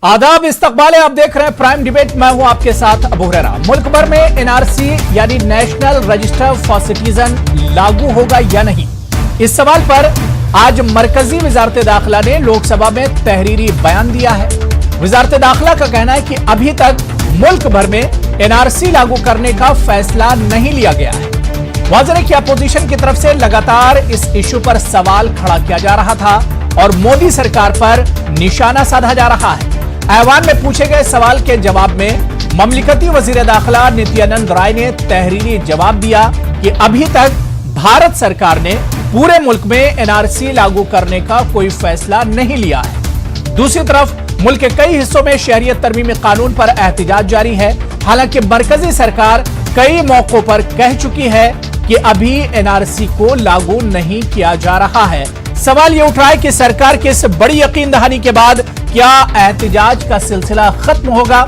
आदाब, इस्तकबाल है। आप देख रहे हैं प्राइम डिबेट। मैं हूं आपके साथ अबू हुरैरा। मुल्क भर में एनआरसी यानी नेशनल रजिस्टर फॉर सिटीजन लागू होगा या नहीं, इस सवाल पर आज मरकजी वजारत दाखिला ने लोकसभा में तहरीरी बयान दिया है। वजारत दाखिला का कहना है कि अभी तक मुल्क भर में एनआरसी लागू करने का फैसला नहीं लिया गया है। वाज़ेह है कि अपोजिशन की तरफ से लगातार इस इशू पर सवाल खड़ा किया जा रहा था और मोदी सरकार पर निशाना साधा जा रहा है। ऐवान में पूछे गए सवाल के जवाब में ममलिकती वजीर दाखिला नित्यानंद राय ने तहरीरी जवाब दिया कि अभी तक भारत सरकार ने पूरे मुल्क में एनआरसी लागू करने का कोई फैसला नहीं लिया है। दूसरी तरफ मुल्क के कई हिस्सों में शहरियत तरमीमी कानून पर एहतिजाज जारी है। हालांकि मरकजी सरकार कई मौकों पर कह चुकी है कि अभी एनआरसी को लागू नहीं किया जा रहा है। सवाल यह उठ रहा है कि सरकार की इस बड़ी यकीन दहानी के बाद क्या एहतिजाज का सिलसिला खत्म होगा?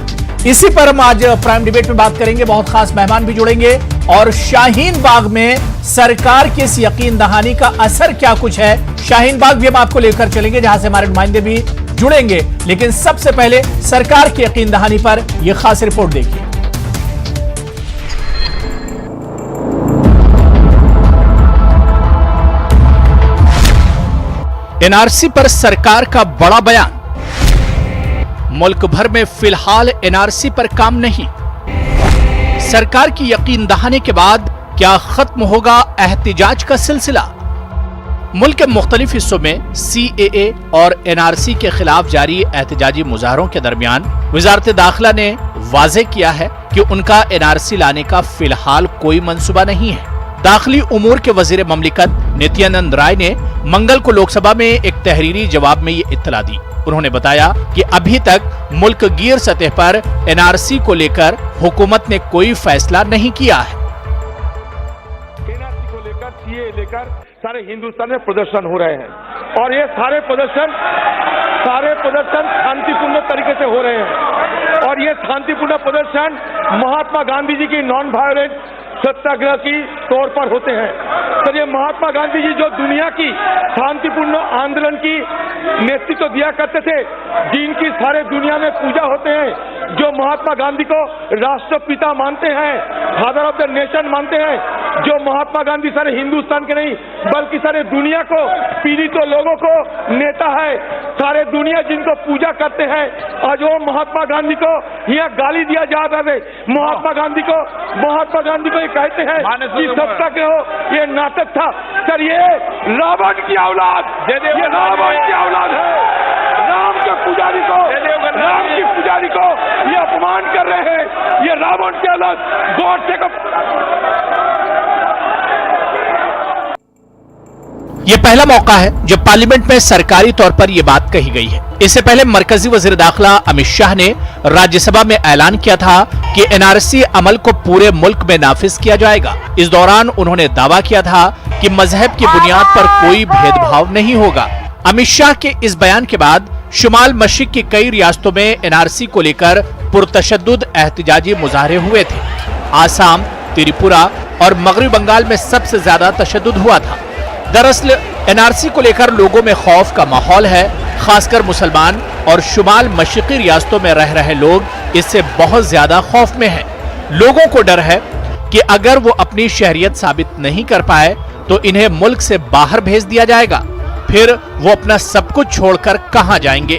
इसी पर हम आज प्राइम डिबेट में बात करेंगे। बहुत खास मेहमान भी जुड़ेंगे और शाहीन बाग में सरकार की इस यकीन दहानी का असर क्या कुछ है, शाहीन बाग भी हम आपको लेकर चलेंगे जहां से हमारे नुमाइंदे भी जुड़ेंगे। लेकिन सबसे पहले सरकार की यकीन दहानी पर यह खास रिपोर्ट देखिए। एनआरसी पर सरकार का बड़ा बयान। मुल्क भर में फिलहाल एनआरसी पर काम नहीं। सरकार की यकीन दहानी के बाद क्या खत्म होगा एहतिजाज का सिलसिला? मुल्क के मुख्तलिफ हिस्सों में सीएए और एनआरसी के खिलाफ जारी एहतिजाजी मुजाहरों के दरमियान वजारत दाखिला ने वाज़ेह किया है कि उनका एनआरसी लाने का फिलहाल कोई मंसूबा नहीं है। दाखिली उमूर के वजीर ममलिकत नित्यानंद राय ने मंगल को लोकसभा में एक तहरीरी जवाब में ये इत्तला दी। उन्होंने बताया कि अभी तक मुल्क गिर सतह पर एनआरसी को लेकर हुकूमत ने कोई फैसला नहीं किया है। एनआरसी को लेकर, सीए लेकर सारे हिंदुस्तान में प्रदर्शन हो रहे हैं और ये सारे प्रदर्शन शांतिपूर्ण तरीके से हो रहे हैं और ये शांतिपूर्ण प्रदर्शन महात्मा गांधी जी की नॉन वायलेंट सत्याग्रह की तौर पर होते हैं। तो ये महात्मा गांधी जी जो दुनिया की शांतिपूर्ण आंदोलन की नेतृत्व दिया करते थे, जिनकी सारे दुनिया में पूजा होते हैं, जो महात्मा गांधी को राष्ट्रपिता मानते हैं, फादर ऑफ द नेशन मानते हैं, जो महात्मा गांधी सारे हिंदुस्तान के नहीं बल्कि सारे दुनिया को पीड़ित लोगों को नेता है, सारे दुनिया जिनको पूजा करते हैं। आज वो महात्मा गांधी को यहाँ गाली दिया जा रहा है। महात्मा गांधी को ये कहते हैं कि सत्याग्रह ये नाटक था। सर ये रावण की औलाद, ये रावण की औलाद है। राम की पुजारी को ये अपमान कर रहे हैं। ये रावण की औलाद गोडसे को। यह पहला मौका है जब पार्लियामेंट में सरकारी तौर पर यह बात कही गई है। इससे पहले मरकजी वजीर दाखिला अमित शाह ने राज्यसभा में ऐलान किया था कि एनआरसी अमल को पूरे मुल्क में नाफिज किया जाएगा। इस दौरान उन्होंने दावा किया था कि मजहब की बुनियाद पर कोई भेदभाव नहीं होगा। अमित शाह के इस बयान के बाद शुमाल मशरिक की कई रियासतों में एनआरसी को लेकर पुरतशद्दुद एहतिजाजी मुजाहरे हुए थे। आसाम, त्रिपुरा और मगरबी बंगाल में सबसे ज्यादा तशद्दुद हुआ था। दरअसल एनआरसी को लेकर लोगों में खौफ का माहौल है। खासकर मुसलमान और शुमाल मशरिकी रियासतों में रह रहे लोग इससे बहुत ज्यादा खौफ में हैं। लोगों को डर है कि अगर वो अपनी शहरियत साबित नहीं कर पाए तो इन्हें मुल्क से बाहर भेज दिया जाएगा। फिर वो अपना सब कुछ छोड़कर कहां जाएंगे?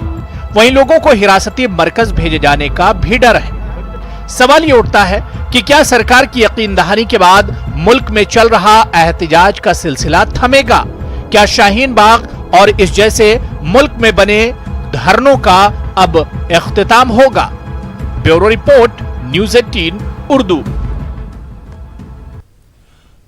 वहीं लोगों को हिरासती मरकज भेजे जाने का भी डर है। सवाल ये उठता है कि क्या सरकार की यकीन दहानी के बाद मुल्क में चल रहा एहतिजाज का सिलसिला थमेगा? क्या शाहीन बाग और इस जैसे मुल्क में बने धरनों का अब इख्तिताम होगा? Bureau report, news 18 Urdu.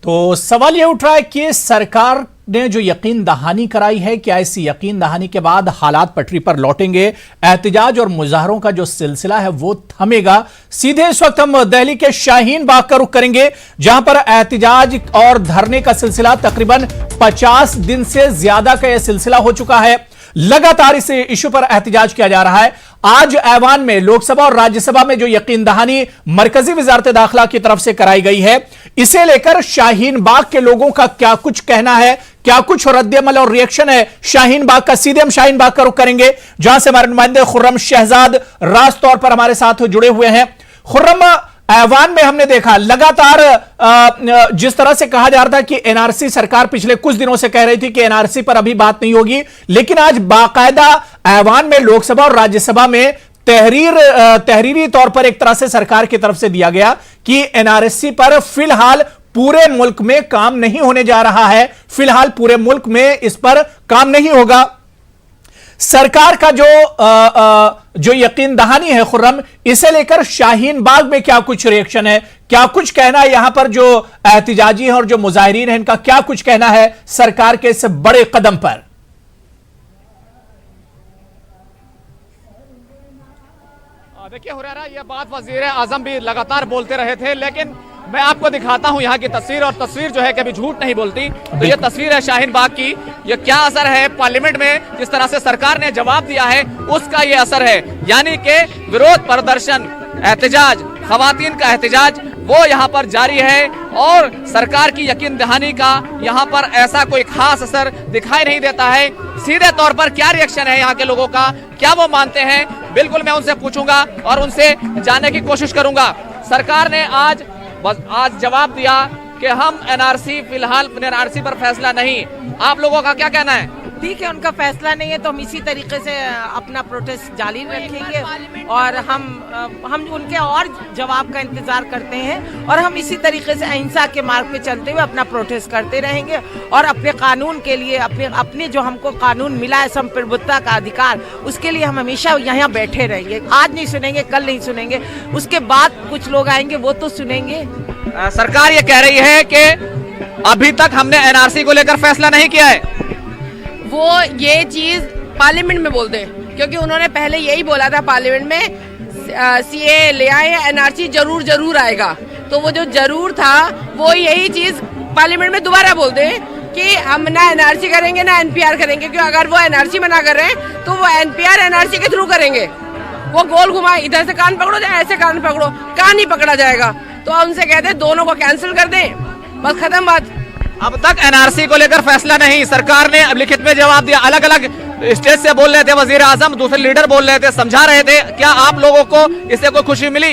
तो सवाल यह उठ रहा है कि सरकार ने जो यकीन दहानी कराई है, क्या इस यकीन दहानी के बाद हालात पटरी पर लौटेंगे? एहतिजाज और मुजाहरों का जो सिलसिला है वो थमेगा? सीधे इस वक्त हम दिल्ली के शाहीन बाग का रुख करेंगे जहां पर एहतिजाज और धरने का सिलसिला तकरीबन 50 दिन से ज्यादा का यह सिलसिला हो चुका है। लगातार इस इश्यू पर एहतजाज किया जा रहा है। आज ऐवान में लोकसभा और राज्यसभा में जो यकीन दहानी मरकजी वजारत दाखिला की तरफ से कराई गई है, इसे लेकर शाहीन बाग के लोगों का क्या कुछ कहना है, क्या कुछ रद्द-ए-अमल और रिएक्शन है शाहीन बाग का। सीधे हम शाहीन बाग का रुख करेंगे, जहां से हमारे नुमाइंदे खुर्रम शहजाद राज तौर पर हमारे साथ जुड़े हुए हैं। खुर्रम, ऐवान में हमने देखा लगातार जिस तरह से कहा जा रहा था कि एनआरसी, सरकार पिछले कुछ दिनों से कह रही थी कि एनआरसी पर अभी बात नहीं होगी, लेकिन आज बाकायदा ऐवान में लोकसभा और राज्यसभा में तहरीरी तौर पर एक तरह से सरकार की तरफ से दिया गया कि एनआरसी पर फिलहाल पूरे मुल्क में काम नहीं होने जा रहा है, फिलहाल पूरे मुल्क में इस पर काम नहीं होगा। सरकार का जो यकीन दहानी है खुर्रम, इसे लेकर शाहीन बाग में क्या कुछ रिएक्शन है, क्या कुछ कहना है, यहां पर जो एहतिजाजी हैं और जो मुजाहिरीन हैं इनका क्या कुछ कहना है सरकार के इस बड़े कदम पर? देखिए हुरैरा, ये बात वजीर आजम भी लगातार बोलते रहे थे, लेकिन मैं आपको दिखाता हूं यहाँ की तस्वीर, और तस्वीर जो है कभी झूठ नहीं बोलती। तो ये तस्वीर है शाहीन बाग की। ये क्या असर है पार्लियामेंट में, जिस तरह से सरकार ने जवाब दिया है उसका ये असर है, यानी कि विरोध प्रदर्शन, एहतजाज, खवातीन का एहतजाज वो यहाँ पर जारी है, और सरकार की यकीन दहानी का यहाँ पर ऐसा कोई खास असर दिखाई नहीं देता है। सीधे तौर पर क्या रिएक्शन है यहाँ के लोगों का, क्या वो मानते हैं, बिल्कुल मैं उनसे पूछूंगा और उनसे जानने की कोशिश करूंगा। सरकार ने आज जवाब दिया कि हम एनआरसी, फिलहाल एनआरसी पर फैसला नहीं। आप लोगों का क्या कहना है? ठीक है, उनका फैसला नहीं है तो हम इसी तरीके से अपना प्रोटेस्ट जारी रखेंगे, और हम उनके और जवाब का इंतजार करते हैं, और हम इसी तरीके से अहिंसा के मार्ग पे चलते हुए अपना प्रोटेस्ट करते रहेंगे, और अपने कानून के लिए, अपने जो हमको कानून मिला है संप्रभुता का अधिकार, उसके लिए हम हमेशा यहाँ बैठे रहेंगे। आज नहीं सुनेंगे, कल नहीं सुनेंगे, उसके बाद कुछ लोग आएंगे वो तो सुनेंगे। सरकार ये कह रही है कि अभी तक हमने एनआरसी को लेकर फैसला नहीं किया है। वो ये चीज पार्लियामेंट में बोलते हैं, क्योंकि उन्होंने पहले यही बोला था पार्लियामेंट में सीए ले आए, एनआरसी जरूर आएगा। तो वो जो जरूर था वो यही चीज पार्लियामेंट में दोबारा बोलते हैं कि हम ना एनआरसी करेंगे ना एनपीआर करेंगे, क्योंकि अगर वो एनआरसी मना कर रहे हैं तो वो एनपीआर एनआरसी के थ्रू करेंगे। वो गोल घुमाए, इधर से कान पकड़ो या ऐसे कान पकड़ो, कान नहीं पकड़ा जाएगा। तो उनसे कहते हैं दोनों को कैंसिल कर दें, बस खत्म बात। अब तक एनआरसी को लेकर फैसला नहीं, सरकार ने अब लिखित में जवाब दिया। अलग अलग स्टेज से बोल रहे थे वजीर आजम, दूसरे लीडर बोल रहे थे, समझा रहे थे। क्या आप लोगों को इससे कोई खुशी मिली?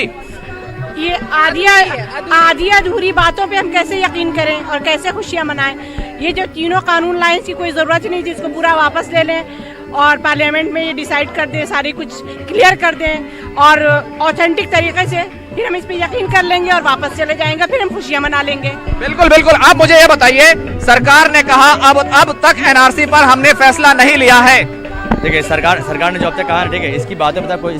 ये आधी अधूरी बातों पे हम कैसे यकीन करें और कैसे खुशियां मनाएं? ये जो तीनों कानून लाए इसकी कोई जरूरत नहीं, जिसको पूरा वापस ले लें और पार्लियामेंट में ये डिसाइड कर दें, सारी कुछ क्लियर कर दें, और ऑथेंटिक तरीके से फिर हम इस पे यकीन कर लेंगे और वापस चले जाएंगे, फिर हम खुशियां मना लेंगे। बिल्कुल बिल्कुल। आप मुझे ये बताइए, सरकार ने कहा अब तक एनआरसी पर हमने फैसला नहीं लिया है। देखिए सरकार ने जो अब तक कहा, ठीक है, इसकी बातों पे कोई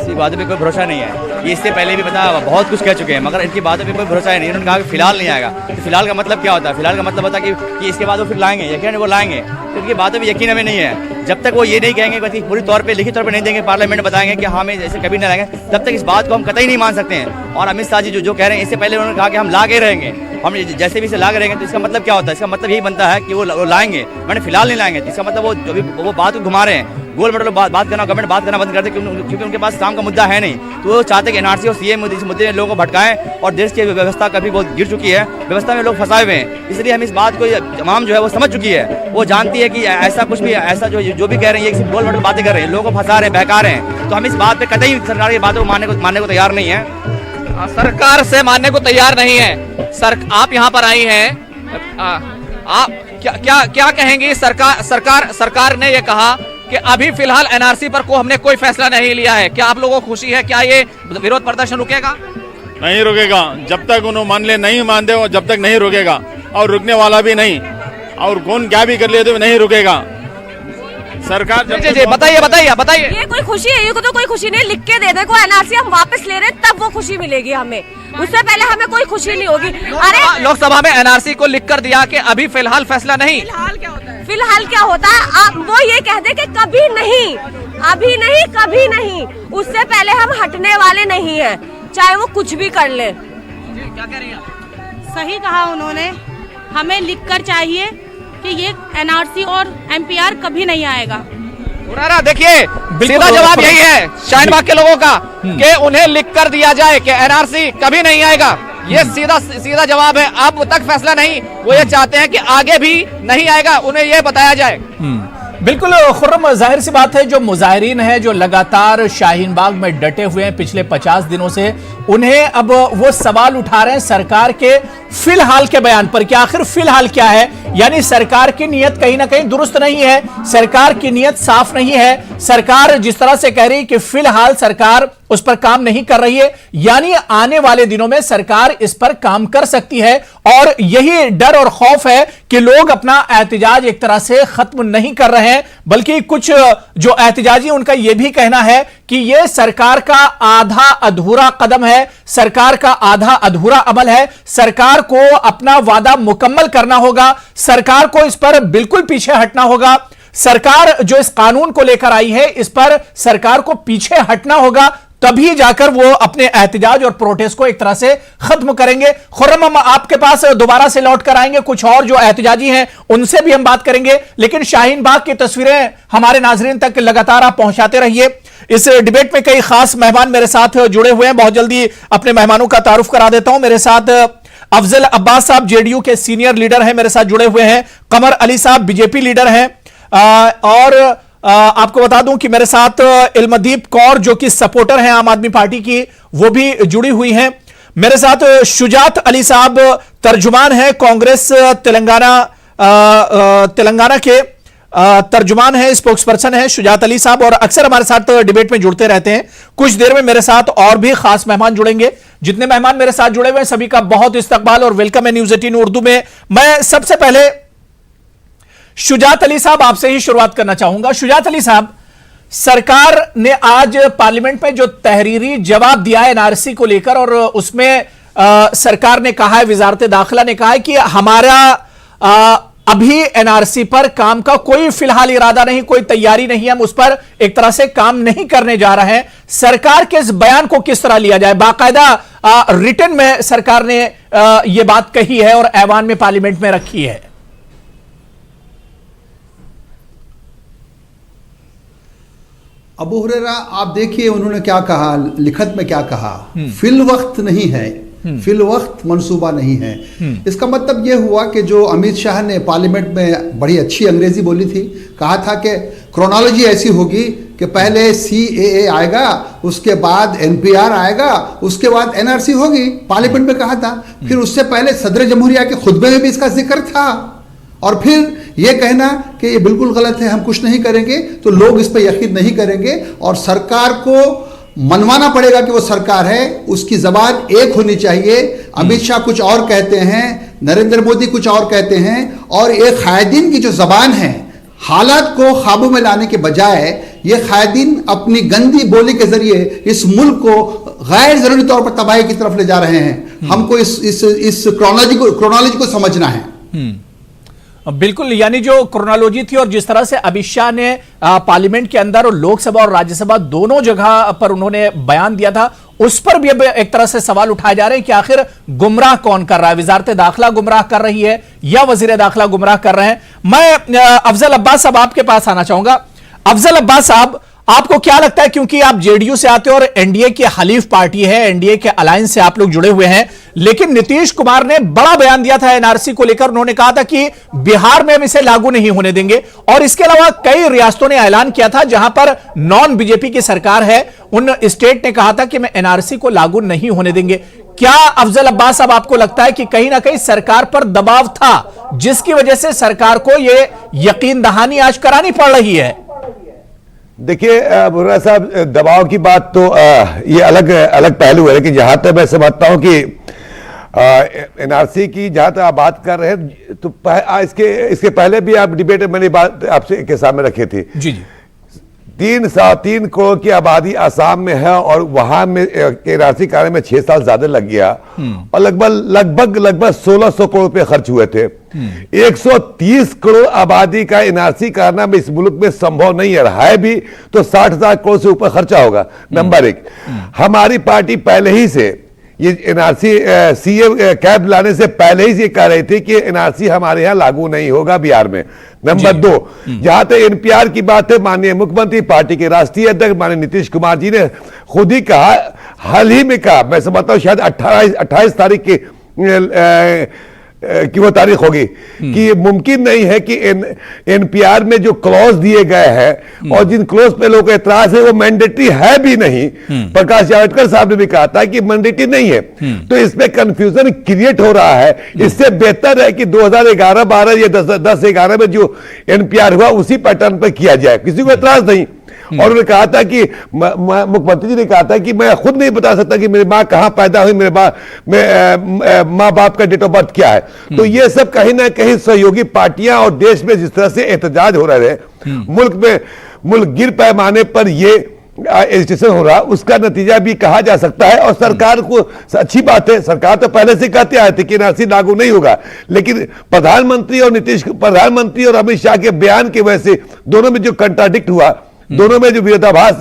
भरोसा नहीं है। ये इससे पहले भी बहुत कुछ कह चुके हैं, मगर इनकी बातों पे कोई भरोसा नहीं। उन्होंने कहा कि फिलहाल नहीं आएगा। तो फिलहाल का मतलब क्या होता है? फिलहाल का मतलब होता है कि इसके बाद वो फिर लाएंगे, यकीन वो लाएंगे। तो उनकी बातों पर यकीन हमें नहीं है। जब तक वो ये नहीं कहेंगे, पूरी तौर पर लिखित तौर पर नहीं देंगे, पार्लियामेंट में बताएंगे कि हाँ, हमें ऐसे कभी नहीं लाएंगे, तब तक इस बात को हम कतई नहीं मान सकते हैं। और अमित शाह जी जो कह रहे हैं, इससे पहले उन्होंने कहा कि हम ला के रहेंगे, हम जैसे भी इसे ला के रहेंगे। तो इसका मतलब क्या होता है? इसका मतलब यही बनता है कि वो लाएंगे, मैंने फिलहाल नहीं लाएंगे। इसका मतलब वो बात को घुमा रहे हैं, गोल मटोल बात करना, गवर्नमेंट बात करना बंद कर दे, क्योंकि उनके पास काम का मुद्दा है नहीं। तो वो चाहते हैं कि एनआरसी और सीए इस मुद्दे में लोगों को भटकाएं, और देश की व्यवस्था कभी बहुत गिर चुकी है, व्यवस्था में लोग फंसाए हुए हैं। इसलिए हम इस बात को तमाम जो है वो समझ चुकी है, वो जानती है कि ऐसा कुछ भी, ऐसा जो भी कह रहे हैं, ये गोल मटोल बातें कर रहे हैं, लोगों को फंसा रहे हैं, बहका रहे हैं। तो हम इस बात पे कतई सरकार की बातों को मानने को तैयार नहीं है। सरकार से मानने को तैयार नहीं है। आप यहाँ पर आई हैं, आप क्या कहेंगी? सरकार ने ये कहा कि अभी फिलहाल एनआरसी पर हमने कोई फैसला नहीं लिया है। क्या आप लोगों को खुशी है? क्या ये विरोध प्रदर्शन रुकेगा? नहीं रुकेगा, जब तक उन्होंने मान ले, नहीं मानते हो जब तक नहीं रुकेगा, और रुकने वाला भी नहीं। और कौन क्या भी कर ले तो नहीं रुकेगा सरकार। जी बताइए। ये कोई खुशी है? ये तो कोई खुशी नहीं। लिख के दे दे को एनआरसी हम वापस ले रहे हैं, तब वो खुशी मिलेगी हमें, उससे पहले हमें कोई खुशी नहीं होगी। अरे लोकसभा में एनआरसी को लिख कर दिया कि अभी फिलहाल फैसला नहीं। फिलहाल क्या होता है? वो ये कह दे कि कभी नहीं, अभी नहीं, कभी नहीं, उससे पहले हम हटने वाले नहीं है, चाहे वो कुछ भी कर ले। क्या कह रही हैं आप? सही कहा उन्होंने, हमें लिखकर चाहिए कि ये एनआरसी और एमपीआर कभी नहीं आएगा। हुरैरा देखिए, सीधा जवाब यही है शाहीन बाग के लोगों का कि उन्हें लिख कर दिया जाए कि एनआरसी कभी नहीं आएगा। ये सीधा जवाब है। अब तक फैसला नहीं, वो ये चाहते हैं कि आगे भी नहीं आएगा, उन्हें ये बताया जाए। बिल्कुल खुर्रम, जाहिर सी बात है जो मुजाहिरीन है जो लगातार शाहीन बाग में डटे हुए हैं पिछले 50 दिनों से, उन्हें अब वो सवाल उठा रहे हैं सरकार के फिलहाल के बयान पर कि आखिर फिलहाल क्या है। यानी सरकार की नीयत कहीं ना कहीं दुरुस्त नहीं है, सरकार की नीयत साफ नहीं है। सरकार जिस तरह से कह रही है कि फिलहाल सरकार उस पर काम नहीं कर रही है, यानी आने वाले दिनों में सरकार इस पर काम कर सकती है। और यही डर और खौफ है कि लोग अपना एहतिजाज एक तरह से खत्म नहीं कर रहे हैं, बल्कि कुछ जो एहतिजाजी उनका यह भी कहना है कि यह सरकार का आधा अधूरा कदम है, सरकार का आधा अधूरा अमल है। सरकार को अपना वादा मुकम्मल करना होगा, सरकार को इस पर बिल्कुल पीछे हटना होगा। सरकार जो इस कानून को लेकर आई है इस पर सरकार को पीछे हटना होगा, तभी जाकर वो अपने एहतिजाज और प्रोटेस्ट को एक तरह से खत्म करेंगे। खुर्रम, हम आपके पास दोबारा से लौट कर आएंगे, कुछ और जो एहतिजाजी हैं उनसे भी हम बात करेंगे, लेकिन शाहीन बाग की तस्वीरें हमारे नाजरीन तक लगातार आप पहुंचाते रहिए। इस डिबेट में कई खास मेहमान मेरे साथ जुड़े हुए हैं, बहुत जल्दी अपने मेहमानों का तारुफ करा देता हूं। मेरे साथ अफजल अब्बास साहब जेडीयू के सीनियर लीडर हैं, मेरे साथ जुड़े हुए हैं। कमर अली साहब बीजेपी लीडर हैं, और आपको बता दूं कि मेरे साथ इल्मदीप कौर जो कि सपोर्टर हैं आम आदमी पार्टी की, वो भी जुड़ी हुई हैं। मेरे साथ शुजात अली साहब तर्जुमान हैं, कांग्रेस तेलंगाना के तर्जुमान है, स्पोक्सपर्सन है शुजात अली साहब, और अक्सर हमारे साथ डिबेट में जुड़ते रहते हैं। कुछ देर में मेरे साथ और भी खास मेहमान जुड़ेंगे। जितने मेहमान मेरे साथ जुड़े हुए हैं सभी का बहुत इस्तकबाल और वेलकम है न्यूज़ 18 उर्दू में। मैं सबसे पहले शुजात अली साहब आपसे ही शुरुआत करना चाहूंगा। शुजात अली साहब, सरकार ने आज पार्लियामेंट में जो तहरीरी जवाब दिया है एनआरसी को लेकर, और उसमें सरकार ने कहा है, वजारत दाखिला ने कहा है कि हमारा अभी एनआरसी पर काम का कोई फिलहाल इरादा नहीं, कोई तैयारी नहीं, हम उस पर एक तरह से काम नहीं करने जा रहे हैं। सरकार के इस बयान को किस तरह लिया जाए? बाकायदा रिटन में सरकार ने यह बात कही है और ऐवान में पार्लियामेंट में रखी है। अबू हुरैरा, आप देखिए उन्होंने क्या कहा, लिखत में क्या कहा, फिल वक्त नहीं है, फिल वक्त मंसूबा नहीं है। इसका मतलब यह हुआ कि जो अमित शाह ने पार्लियामेंट में बड़ी अच्छी अंग्रेजी बोली थी, कहा था कि क्रोनोलॉजी ऐसी होगी कि पहले CAA आएगा, उसके बाद NPR आएगा, उसके बाद NRC होगी, पार्लियामेंट में कहा था। फिर उससे पहले सदर जमहूरिया के खुतबे में भी इसका जिक्र था, और फिर यह कहना कि ये बिल्कुल गलत है, हम कुछ नहीं करेंगे, तो लोग इस पर यकीन नहीं करेंगे और सरकार को मनवाना पड़ेगा कि वो सरकार है, उसकी जबान एक होनी चाहिए। अमित शाह कुछ और कहते हैं, नरेंद्र मोदी कुछ और कहते हैं, और एक कायदीन की जो जबान है, हालात को काबू में लाने के बजाय ये कायदीन अपनी गंदी बोली के जरिए इस मुल्क को गैर जरूरी तौर पर तबाही की तरफ ले जा रहे हैं। हमको इस क्रोनोलॉजी को समझना है। बिल्कुल, यानी जो क्रोनोलॉजी थी और जिस तरह से अमित शाह ने पार्लियामेंट के अंदर और लोकसभा और राज्यसभा दोनों जगह पर उन्होंने बयान दिया था, उस पर भी अब एक तरह से सवाल उठाए जा रहे हैं कि आखिर गुमराह कौन कर रहा है? वजारत दाखिला गुमराह कर रही है या वजीर दाखिला गुमराह कर रहे हैं? मैं अफजल अब्बास साहब आपके पास आना चाहूंगा। अफजल अब्बास साहब, आपको क्या लगता है, क्योंकि आप जेडीयू से आते हो और एनडीए की हलीफ पार्टी है, एनडीए के अलायंस से आप लोग जुड़े हुए हैं, लेकिन नीतीश कुमार ने बड़ा बयान दिया था एनआरसी को लेकर। उन्होंने कहा था कि बिहार में हम इसे लागू नहीं होने देंगे, और इसके अलावा कई रियासतों ने ऐलान किया था जहां पर नॉन बीजेपी की सरकार है, उन स्टेट ने कहा था कि मैं एनआरसी को लागू नहीं होने देंगे। क्या अफजल अब्बास साहब आपको लगता है कि कहीं ना कहीं सरकार पर दबाव था जिसकी वजह से सरकार को यह यकीन दहानी आज करानी पड़ रही है? देखिए बुर्रा साहब, दबाव की बात तो ये अलग पहलू है, लेकिन जहां तक मैं समझता हूं कि एनआरसी की जहां तक आप बात कर रहे हैं, तो इसके पहले भी आप डिबेट में मैंने बात आपसे के सामने रखी थी। जी जी, 3 करोड़ की आबादी आसाम में है, और वहां में एनआरसी कार्य में 6 साल ज्यादा लग गया, और लगभग 1600 करोड़ रुपए खर्च हुए थे। 130 करोड़ आबादी का एनआरसी करना इस मुल्क में संभव नहीं है, रहा है भी तो 60,000 करोड़ से ऊपर खर्चा होगा। नंबर 1, हमारी पार्टी पहले ही से ये एनआरसी सीए कैब लाने से पहले ही ये कह रहे थे कि एनआरसी हमारे यहाँ लागू नहीं होगा बिहार में। नंबर 2, जहां तक एनपीआर की बात है, माननीय मुख्यमंत्री पार्टी के राष्ट्रीय अध्यक्ष माननीय नीतीश कुमार जी ने खुद ही कहा, हाल ही में कहा, मैं समझता हूं शायद 28 तारीख की वो तारीख होगी कि ये मुमकिन नहीं है कि एनपीआर में जो क्लॉज दिए गए हैं और जिन क्लॉज पे लोगों का एतराज है वो मैंडेटरी है भी नहीं। प्रकाश जावड़ेकर साहब ने भी कहा था कि मैंडेटरी नहीं है, तो इसमें कंफ्यूजन क्रिएट हो रहा है। इससे बेहतर है कि 2011-12 या 10-11 में जो एनपीआर हुआ उसी पैटर्न पर किया जाए, किसी को एतराज नहीं। और उन्होंने कहा था कि मुख्यमंत्री जी ने कहा था कि मैं खुद नहीं बता सकता कि मेरी माँ कहां पैदा हुई, मेरे माँ बाप का डेट ऑफ बर्थ क्या है। तो ये सब कहीं ना कहीं सहयोगी पार्टियां और देश में जिस तरह से एहतजाज हो रहे हैं, मुल्क गिर पैमाने पर ये एजिटेशन हो रहा, उसका नतीजा भी कहा जा सकता है। और सरकार को अच्छी बात है, सरकार तो पहले से कहते आए थे कि एनआरसी लागू नहीं होगा, लेकिन प्रधानमंत्री और अमित शाह के बयान की वजह से दोनों में जो कंट्राडिक्ट हुआ, दोनों में जो विरोधाभास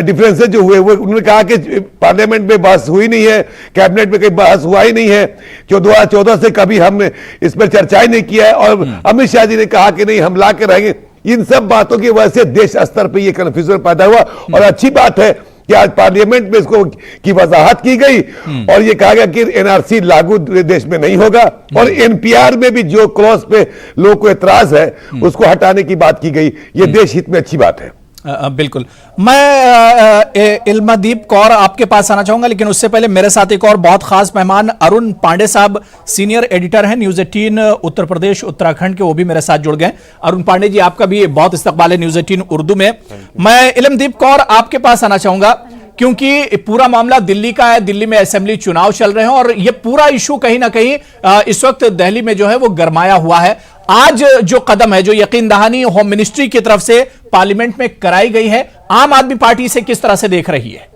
डिफरेंसेस जो हुए, वो उन्होंने कहा कि पार्लियामेंट में बहस हुई नहीं है, कैबिनेट में कोई बहस हुआ ही नहीं है, 2014 से कभी हमने इस पर चर्चा ही नहीं किया है, और अमित शाह जी ने कहा कि नहीं हम ला के रहेंगे। इन सब बातों की वजह से देश स्तर पर यह कंफ्यूजन पैदा हुआ। और अच्छी बात है कि आज पार्लियामेंट में इसको की वजाहत की गई और ये कहा गया कि एनआरसी लागू देश में नहीं होगा, और एनपीआर में भी जो क्लॉज पे लोगों को एतराज है उसको हटाने की बात की गई। ये देश हित में अच्छी बात है। बिल्कुल। मैं इल्मादीप कौर आपके पास आना चाहूंगा, लेकिन उससे पहले मेरे साथ एक और बहुत खास मेहमान अरुण पांडे साहब, सीनियर एडिटर हैं न्यूज 18 उत्तर प्रदेश उत्तराखंड के, वो भी मेरे साथ जुड़ गए। अरुण पांडे जी, आपका भी बहुत इस्तकबाल है न्यूज 18 उर्दू में। मैं इल्मदीप कौर आपके पास आना चाहूंगा, क्योंकि पूरा मामला दिल्ली का है, दिल्ली में असेंबली चुनाव चल रहे हैं और ये पूरा इशू कहीं ना कहीं इस वक्त दिल्ली में जो है वो गरमाया हुआ है। आज जो कदम है, जो यकीन दहानी होम मिनिस्ट्री की तरफ से पार्लियामेंट में कराई गई है, आम आदमी पार्टी इसे किस तरह से देख रही है?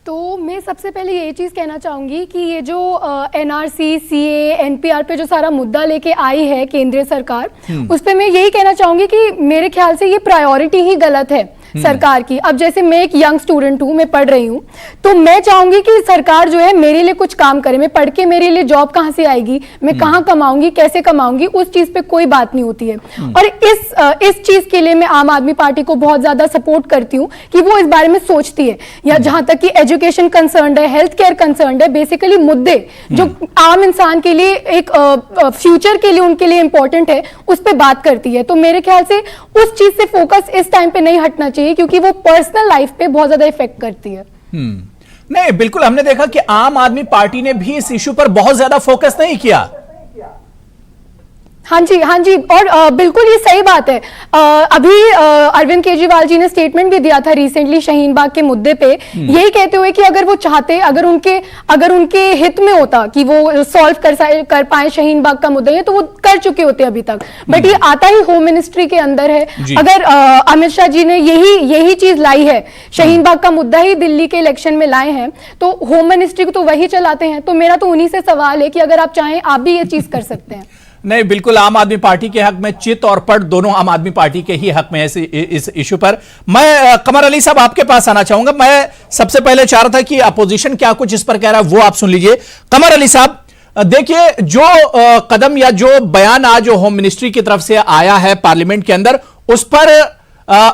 तो मैं सबसे पहले ये चीज़ कहना चाहूँगी कि ये जो एनआरसी, सीए, एनपीआर पे जो सारा मुद्दा लेके आई है केंद्रीय सरकार, उस पर मैं यही कहना चाहूँगी कि मेरे ख्याल से ये प्रायोरिटी ही गलत है सरकार की। अब जैसे मैं एक यंग स्टूडेंट हूँ, मैं पढ़ रही हूँ, तो मैं चाहूंगी कि सरकार जो है मेरे लिए कुछ काम करे। मैं पढ़ के मेरे लिए जॉब कहाँ से आएगी, मैं कहाँ कमाऊंगी, कैसे कमाऊंगी, उस चीज पे कोई बात नहीं होती है। और इस चीज के लिए मैं आम आदमी पार्टी को बहुत ज्यादा सपोर्ट करती हूँ कि वो इस बारे में सोचती है। या जहां तक कि एजुकेशन कंसर्न है, हेल्थ केयर कंसर्न है, बेसिकली मुद्दे जो आम इंसान के लिए एक फ्यूचर के लिए उनके लिए इंपॉर्टेंट है, उस पर बात करती है। तो मेरे ख्याल से उस चीज से फोकस इस टाइम पे नहीं हटना चाहिए, क्योंकि वो पर्सनल लाइफ पे बहुत ज्यादा इफेक्ट करती है। नहीं, बिल्कुल, हमने देखा कि आम आदमी पार्टी ने भी इस इशू पर बहुत ज्यादा फोकस नहीं किया। हाँ जी, और बिल्कुल ये सही बात है। अभी अरविंद केजरीवाल जी ने स्टेटमेंट भी दिया था रिसेंटली शाहीन बाग के मुद्दे पे, यही कहते हुए कि अगर वो चाहते, अगर उनके हित में होता कि वो सॉल्व कर पाए शाहीन बाग का मुद्दा, ये तो वो कर चुके होते अभी तक। बट ये आता ही होम मिनिस्ट्री के अंदर है। अगर अमित शाह जी ने यही चीज लाई है, शाहीन बाग का मुद्दा ही दिल्ली के इलेक्शन में लाए हैं, तो होम मिनिस्ट्री को तो वही चलाते हैं। तो मेरा तो उन्हीं से सवाल है कि अगर आप चाहें आप भी ये चीज कर सकते हैं। नहीं, बिल्कुल, आम आदमी पार्टी के हक में चित और पट दोनों आम आदमी पार्टी के ही हक में है इस इशू पर। मैं कमर अली साहब आपके पास आना चाहूंगा। मैं सबसे पहले चाह रहा था कि अपोजिशन क्या कुछ इस पर कह रहा है, वो आप सुन लीजिए। कमर अली साहब, देखिए, जो कदम या जो बयान आज होम मिनिस्ट्री की तरफ से आया है पार्लियामेंट के अंदर, उस पर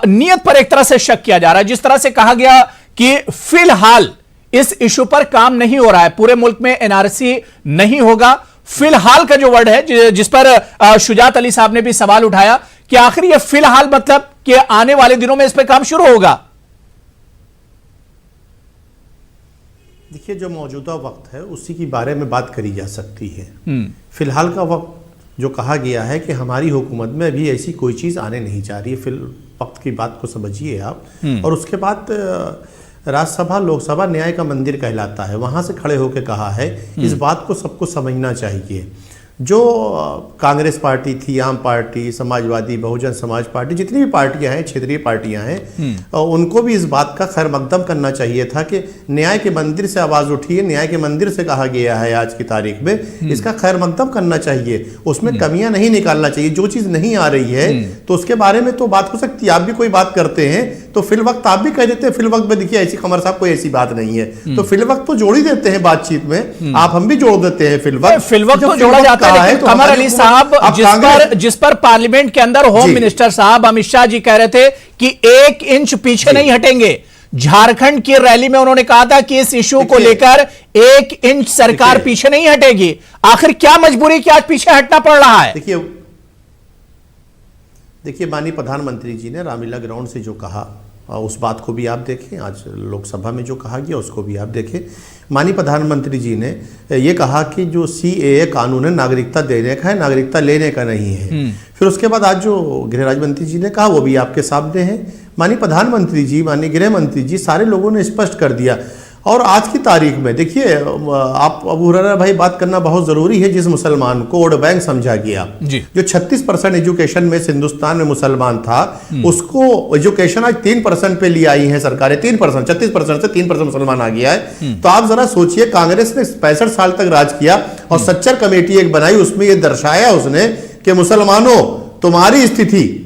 नियत पर एक तरह से शक किया जा रहा है। जिस तरह से कहा गया कि फिलहाल इस इशू पर काम नहीं हो रहा है, पूरे मुल्क में एनआरसी नहीं होगा। फिलहाल का जो वर्ड है, जिस पर शुजात अली साहब ने भी सवाल उठाया कि आखिर ये फिलहाल मतलब कि आने वाले दिनों में इस पर काम शुरू होगा। देखिए, जो मौजूदा वक्त है उसी के बारे में बात करी जा सकती है। फिलहाल का वक्त जो कहा गया है कि हमारी हुकूमत में अभी ऐसी कोई चीज़ आने नहीं जा रही है, फिल वक्त की बात को समझिए आप। और उसके बाद राज्यसभा लोकसभा न्याय का मंदिर कहलाता है, वहाँ से खड़े होकर कहा है इस बात को सबको समझना चाहिए। जो कांग्रेस पार्टी थी, आम पार्टी, समाजवादी, बहुजन समाज पार्टी, जितनी भी पार्टियां हैं, क्षेत्रीय पार्टियां हैं, उनको भी इस बात का खैर मकदम करना चाहिए था कि न्याय के मंदिर से आवाज़ उठी है, न्याय के मंदिर से कहा गया है आज की तारीख में, इसका खैर मकदम करना चाहिए, उसमें कमियां नहीं निकालना चाहिए। जो चीज़ नहीं आ रही है तो उसके बारे में तो बात हो सकती है। आप भी कोई बात करते हैं तो फिल वक्त आप भी कह देते हैं फिल वक्त में, देखिए ऐसी कमर साहब कोई ऐसी बात नहीं है, तो फिल वक्त तो जोड़ ही देते हैं बातचीत में, आप हम भी जोड़ देते हैं फिल वक्त तो जोड़ा जाता है, लेकिन कमर अली साहब जिस पर पार्लियामेंट के अंदर होम मिनिस्टर साहब अमित शाह जी कह रहे थे कि 1 इंच पीछे नहीं हटेंगे। झारखंड की रैली में उन्होंने कहा था कि इस इश्यू को लेकर 1 इंच सरकार पीछे नहीं हटेगी। आखिर क्या मजबूरी कि आज पीछे हटना पड़ रहा है? देखिए माननीय प्रधानमंत्री जी ने रामलीला ग्राउंड से जो कहा उस बात को भी आप देखें, आज लोकसभा में जो कहा गया उसको भी आप देखें। माननीय प्रधानमंत्री जी ने ये कहा कि जो CAA कानून है नागरिकता देने का है, नागरिकता लेने का नहीं है। फिर उसके बाद आज जो गृह राज्य मंत्री जी ने कहा वो भी आपके सामने है। माननीय प्रधानमंत्री जी, माननीय गृह मंत्री जी, सारे लोगों ने स्पष्ट कर दिया। और आज की तारीख में देखिए, आप अबू हुरैरा भाई बात करना बहुत ज़रूरी है। जिस मुसलमान को वोट बैंक समझा गया, जो 36% एजुकेशन में हिंदुस्तान में मुसलमान था, उसको एजुकेशन आज 3% पे ले आई है सरकारें। 3%, 36% से 3% मुसलमान आ गया है। तो आप जरा सोचिए, कांग्रेस ने 65 साल तक राज किया और सच्चर कमेटी एक बनाई, उसमें यह दर्शाया उसने कि मुसलमानों तुम्हारी स्थिति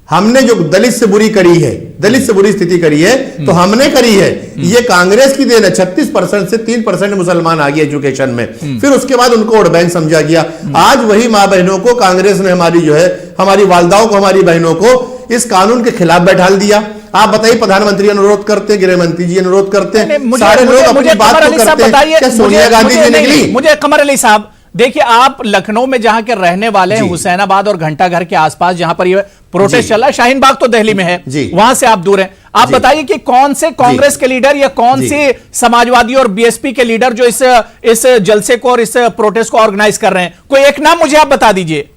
हमने जो दलित से बुरी करी है, दलित से बुरी स्थिति करी है तो हमने करी है, ये कांग्रेस की देन है। 36% से 3% मुसलमान आ गए एजुकेशन में। फिर उसके बाद उनको वोट बैंक समझा गया। आज वही मां बहनों को कांग्रेस ने, हमारी जो है हमारी वालदाओं को, हमारी बहनों को इस कानून के खिलाफ बैठाल दिया। आप बताइए, प्रधानमंत्री अनुरोध करते हैं, गृह मंत्री जी अनुरोध करते हैं, सारे लोग अपनी बात को करते हैं। क्या सोनिया गांधी जी निकली? मुझे कमर अली साहब, देखिए आप लखनऊ में जहां के रहने वाले हैं, हुसैनाबाद और घंटाघर के आसपास जहां पर ये प्रोटेस्ट चल रहा है, शाहीन बाग तो दिल्ली में है, वहां से आप दूर हैं। आप बताइए कि कौन से कांग्रेस के लीडर या कौन से समाजवादी और BSP के लीडर जो इस जलसे को और इस प्रोटेस्ट को ऑर्गेनाइज कर रहे हैं? कोई एक नाम मुझे आप बता दीजिए।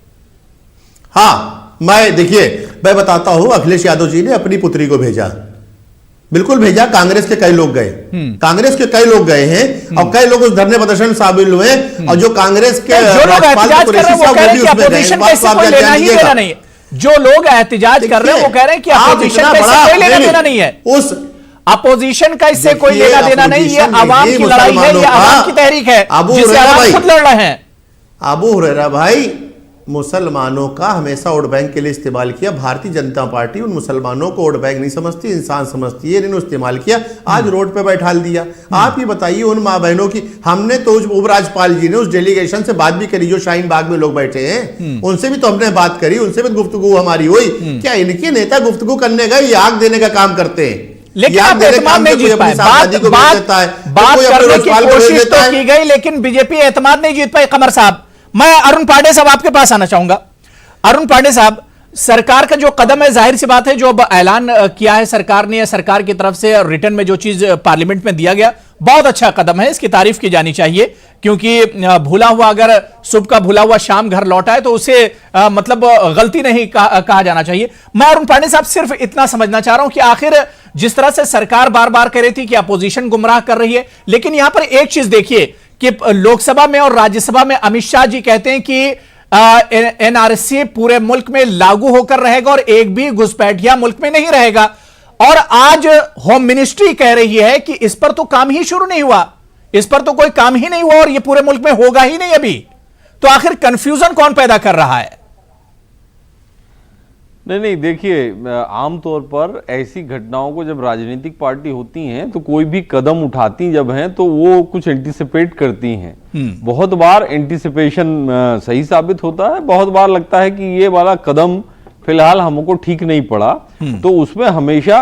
हाँ, मैं बताता हूं। अखिलेश यादव जी ने अपनी पुत्री को भेजा, बिल्कुल भेजा। कांग्रेस के कई लोग गए, कांग्रेस के कई लोग गए हैं और कई लोग उस धरने प्रदर्शन में शामिल हुए। और जो कांग्रेस के जो लोग एहतजाज कर रहे हैं वो कह रहे हैं कि अपोजिशन का इससे कोई लेना ही देना नहीं है। जो लोग एहतजाज कर रहे हैं वो कह रहे हैं कि अपोजिशन का इससे कोई लेना देना नहीं है। उस अपोजिशन का इससे कोई लेना देना नहीं, ये आवाम की लड़ाई है, ये आवाम की तहरीक है जिसे आवाम खुद लड़ रहे हैं। अबू हुरैरा भाई, मुसलमानों का हमेशा वोट बैंक के लिए इस्तेमाल किया। भारतीय जनता पार्टी उन मुसलमानों को वोट बैंक नहीं समझती, इंसान समझती है। इन्होंने इस्तेमाल किया, आज रोड पे बैठाल दिया। आप ही बताइए, उन माँ बहनों की हमने तो उपराज्यपाल जी ने उस डेलीगेशन से बात भी करी जो शाहीन बाग में लोग बैठे हैं, उनसे भी तो हमने बात करी, उनसे भी गुफ्तगू हमारी हुई। क्या इनके नेता गुफ्तगू करने गए, ये आग देने का काम करते हैं? लेकिन आप एतमाद नहीं जीत पाए। बात करने की कोशिश तो की गई, लेकिन बीजेपी एतमाद नहीं जीत पाई। कमर साहब, मैं अरुण पांडे साहब आपके पास आना चाहूंगा। अरुण पांडे साहब, सरकार का जो कदम है, जाहिर सी बात है, जो अब ऐलान किया है सरकार ने, सरकार की तरफ से रिटर्न में जो चीज पार्लियामेंट में दिया गया, बहुत अच्छा कदम है, इसकी तारीफ की जानी चाहिए। क्योंकि भूला हुआ अगर सुबह का भूला हुआ शाम घर लौटा है तो उसे मतलब गलती नहीं कहा जाना चाहिए। मैं अरुण पांडे साहब सिर्फ इतना समझना चाह रहा हूं कि आखिर जिस तरह से सरकार बार बार कह रही थी कि अपोजिशन गुमराह कर रही है, लेकिन यहां पर एक चीज देखिए कि लोकसभा में और राज्यसभा में अमित शाह जी कहते हैं कि NRC पूरे मुल्क में लागू होकर रहेगा और एक भी घुसपैठिया मुल्क में नहीं रहेगा। और आज होम मिनिस्ट्री कह रही है कि इस पर तो काम ही शुरू नहीं हुआ, इस पर तो कोई काम ही नहीं हुआ और ये पूरे मुल्क में होगा ही नहीं अभी। तो आखिर कंफ्यूजन कौन पैदा कर रहा है? नहीं, देखिए, आमतौर पर ऐसी घटनाओं को जब राजनीतिक पार्टी होती हैं तो कोई भी कदम उठाती जब हैं तो वो कुछ एंटीसिपेट करती हैं। बहुत बार एंटीसिपेशन सही साबित होता है, बहुत बार लगता है कि ये वाला कदम फिलहाल हमको ठीक नहीं पड़ा। तो उसमें हमेशा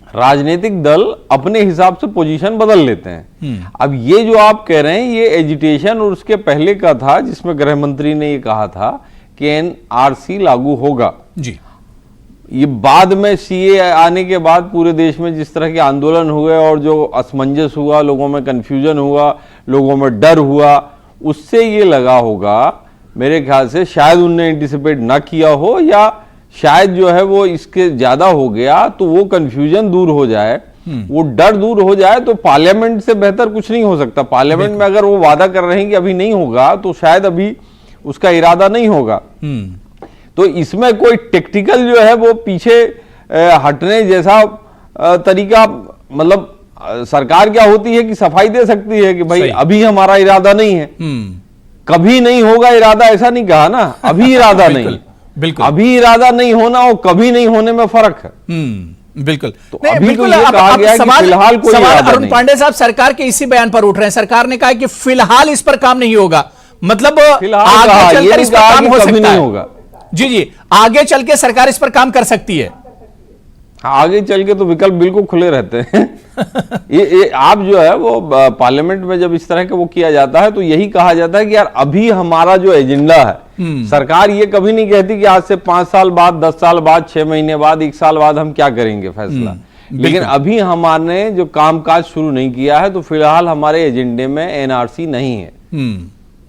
राजनीतिक दल अपने हिसाब से पोजीशन बदल लेते हैं। अब ये जो आप कह रहे हैं, ये एजिटेशन और उसके पहले का था, जिसमें गृह मंत्री ने ये कहा था कि NRC लागू होगा जी। ये बाद में CA आने के बाद पूरे देश में जिस तरह के आंदोलन हुए और जो असमंजस हुआ, लोगों में कंफ्यूजन हुआ, लोगों में डर हुआ, उससे ये लगा होगा मेरे ख्याल से, शायद उनने एंटिसिपेट ना किया हो, या शायद जो है वो इसके ज्यादा हो गया तो वो कंफ्यूजन दूर हो जाए, वो डर दूर हो जाए। तो पार्लियामेंट से बेहतर कुछ नहीं हो सकता। पार्लियामेंट में अगर वो वादा कर रहे हैं कि अभी नहीं होगा, तो शायद अभी उसका इरादा नहीं होगा। तो इसमें कोई टेक्टिकल जो है वो पीछे हटने जैसा तरीका, मतलब सरकार क्या होती है कि सफाई दे सकती है कि भाई अभी हमारा इरादा नहीं है, कभी नहीं होगा इरादा, ऐसा नहीं कहा ना, अभी इरादा नहीं। बिल्कुल, अभी इरादा नहीं होना और कभी नहीं होने में फर्क है। बिल्कुल तो नहीं, अभी बिल्कुल तो ये कहा गया है कि फिलहाल कोई सवाल इरादा अरुण नहीं। पांडे साहब सरकार के इसी बयान पर उठ रहे हैं। सरकार ने कहा कि फिलहाल इस पर काम नहीं होगा, मतलब फिलहाल आगे चलकर इस पर काम हो कभी सकता नहीं है। होगा। जी, आगे चल के सरकार इस पर काम कर सकती है। आगे चल के तो विकल्प बिल्कुल खुले रहते हैं। ये आप जो है वो पार्लियामेंट में जब इस तरह का वो किया जाता है तो यही कहा जाता है कि यार अभी हमारा जो एजेंडा है, सरकार ये कभी नहीं कहती कि आज से 5 साल बाद, 10 साल बाद, 6 महीने बाद, 1 साल बाद हम क्या करेंगे फैसला। लेकिन अभी हमारे जो कामकाज शुरू नहीं किया है तो फिलहाल हमारे एजेंडे में एनआरसी नहीं है।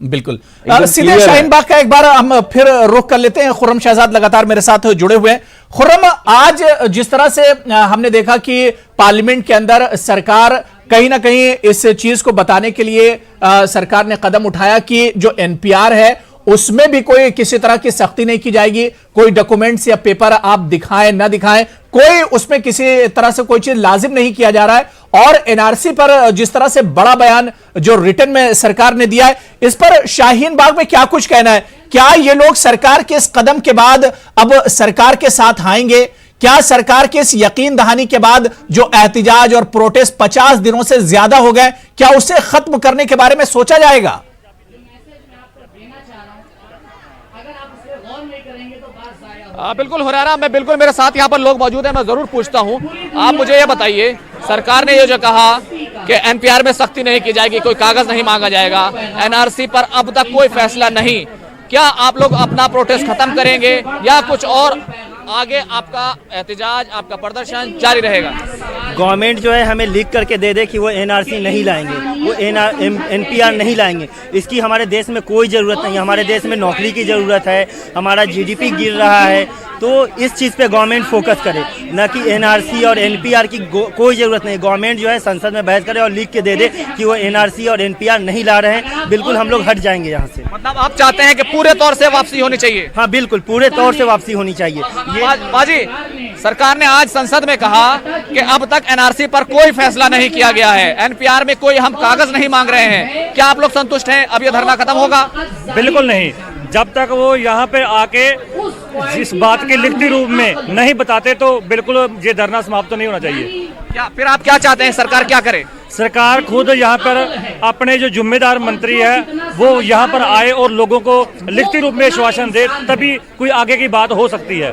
बिल्कुल। सीधे शाहीन बाग का एक बार हम फिर रुख कर लेते हैं। खुर्रम शहजाद लगातार मेरे साथ जुड़े हुए हैं। खुर्रम, आज जिस तरह से हमने देखा कि पार्लियामेंट के अंदर सरकार कहीं ना कहीं इस चीज को बताने के लिए सरकार ने कदम उठाया कि जो एनपीआर है उसमें भी कोई किसी तरह की सख्ती नहीं की जाएगी, कोई डॉक्यूमेंट्स या पेपर आप दिखाएं ना दिखाएं, कोई उसमें किसी तरह से कोई चीज लाजिम नहीं किया जा रहा है। और एनआरसी पर जिस तरह से बड़ा बयान जो रिटर्न में सरकार ने दिया है, इस पर शाहीन बाग में क्या कुछ कहना है? क्या ये लोग सरकार के इस कदम के बाद अब सरकार के साथ आएंगे? क्या सरकार के इस यकीन दहानी के बाद जो एहतिजाज और प्रोटेस्ट 50 दिनों से ज्यादा हो गए, क्या उसे खत्म करने के बारे में सोचा जाएगा? बिल्कुल हुरैरा, मैं बिल्कुल, मेरे साथ यहाँ पर लोग मौजूद हैं, मैं जरूर पूछता हूँ। आप मुझे ये बताइए, सरकार ने ये जो कहा कि एनपीआर में सख्ती नहीं की जाएगी, कोई कागज नहीं मांगा जाएगा, एनआरसी पर अब तक कोई फैसला नहीं, क्या आप लोग अपना प्रोटेस्ट खत्म करेंगे या कुछ और आगे आपका एहतिजाज, आपका प्रदर्शन जारी रहेगा? गवर्नमेंट जो है हमें लीक करके दे दे कि वो एनआरसी नहीं लाएंगे, वो एनपीआर नहीं लाएंगे, इसकी हमारे देश में कोई ज़रूरत नहीं है। हमारे देश में नौकरी की ज़रूरत है, हमारा जीडीपी गिर रहा है, तो इस चीज़ पे गवर्नमेंट फोकस करे, न कि एनआरसी और एनपीआर की कोई ज़रूरत नहीं। गवर्नमेंट जो है संसद में बहस करे और लीक के दे दे कि वो एनआरसी और एनपीआर नहीं ला रहे हैं, बिल्कुल हम लोग हट जाएंगे यहाँ से। मतलब आप चाहते हैं कि पूरे तौर से वापसी होनी चाहिए? हाँ बिल्कुल, पूरे तौर से वापसी होनी चाहिए। बाजी, सरकार ने आज संसद में कहा कि अब तक एनआरसी पर कोई फैसला नहीं किया गया है, एनपीआर में कोई हम कागज नहीं मांग रहे हैं, क्या आप लोग संतुष्ट हैं? अब ये धरना खत्म होगा? बिल्कुल नहीं, जब तक वो यहाँ पे आके जिस बात के लिखित रूप में नहीं बताते तो बिल्कुल ये धरना समाप्त नहीं होना चाहिए। क्या फिर आप क्या चाहते हैं सरकार क्या करे? सरकार खुद यहाँ पर अपने जो जिम्मेदार मंत्री है वो यहाँ पर आए और लोगों को लिखित रूप में आश्वासन दे, तभी कोई आगे की बात हो सकती है।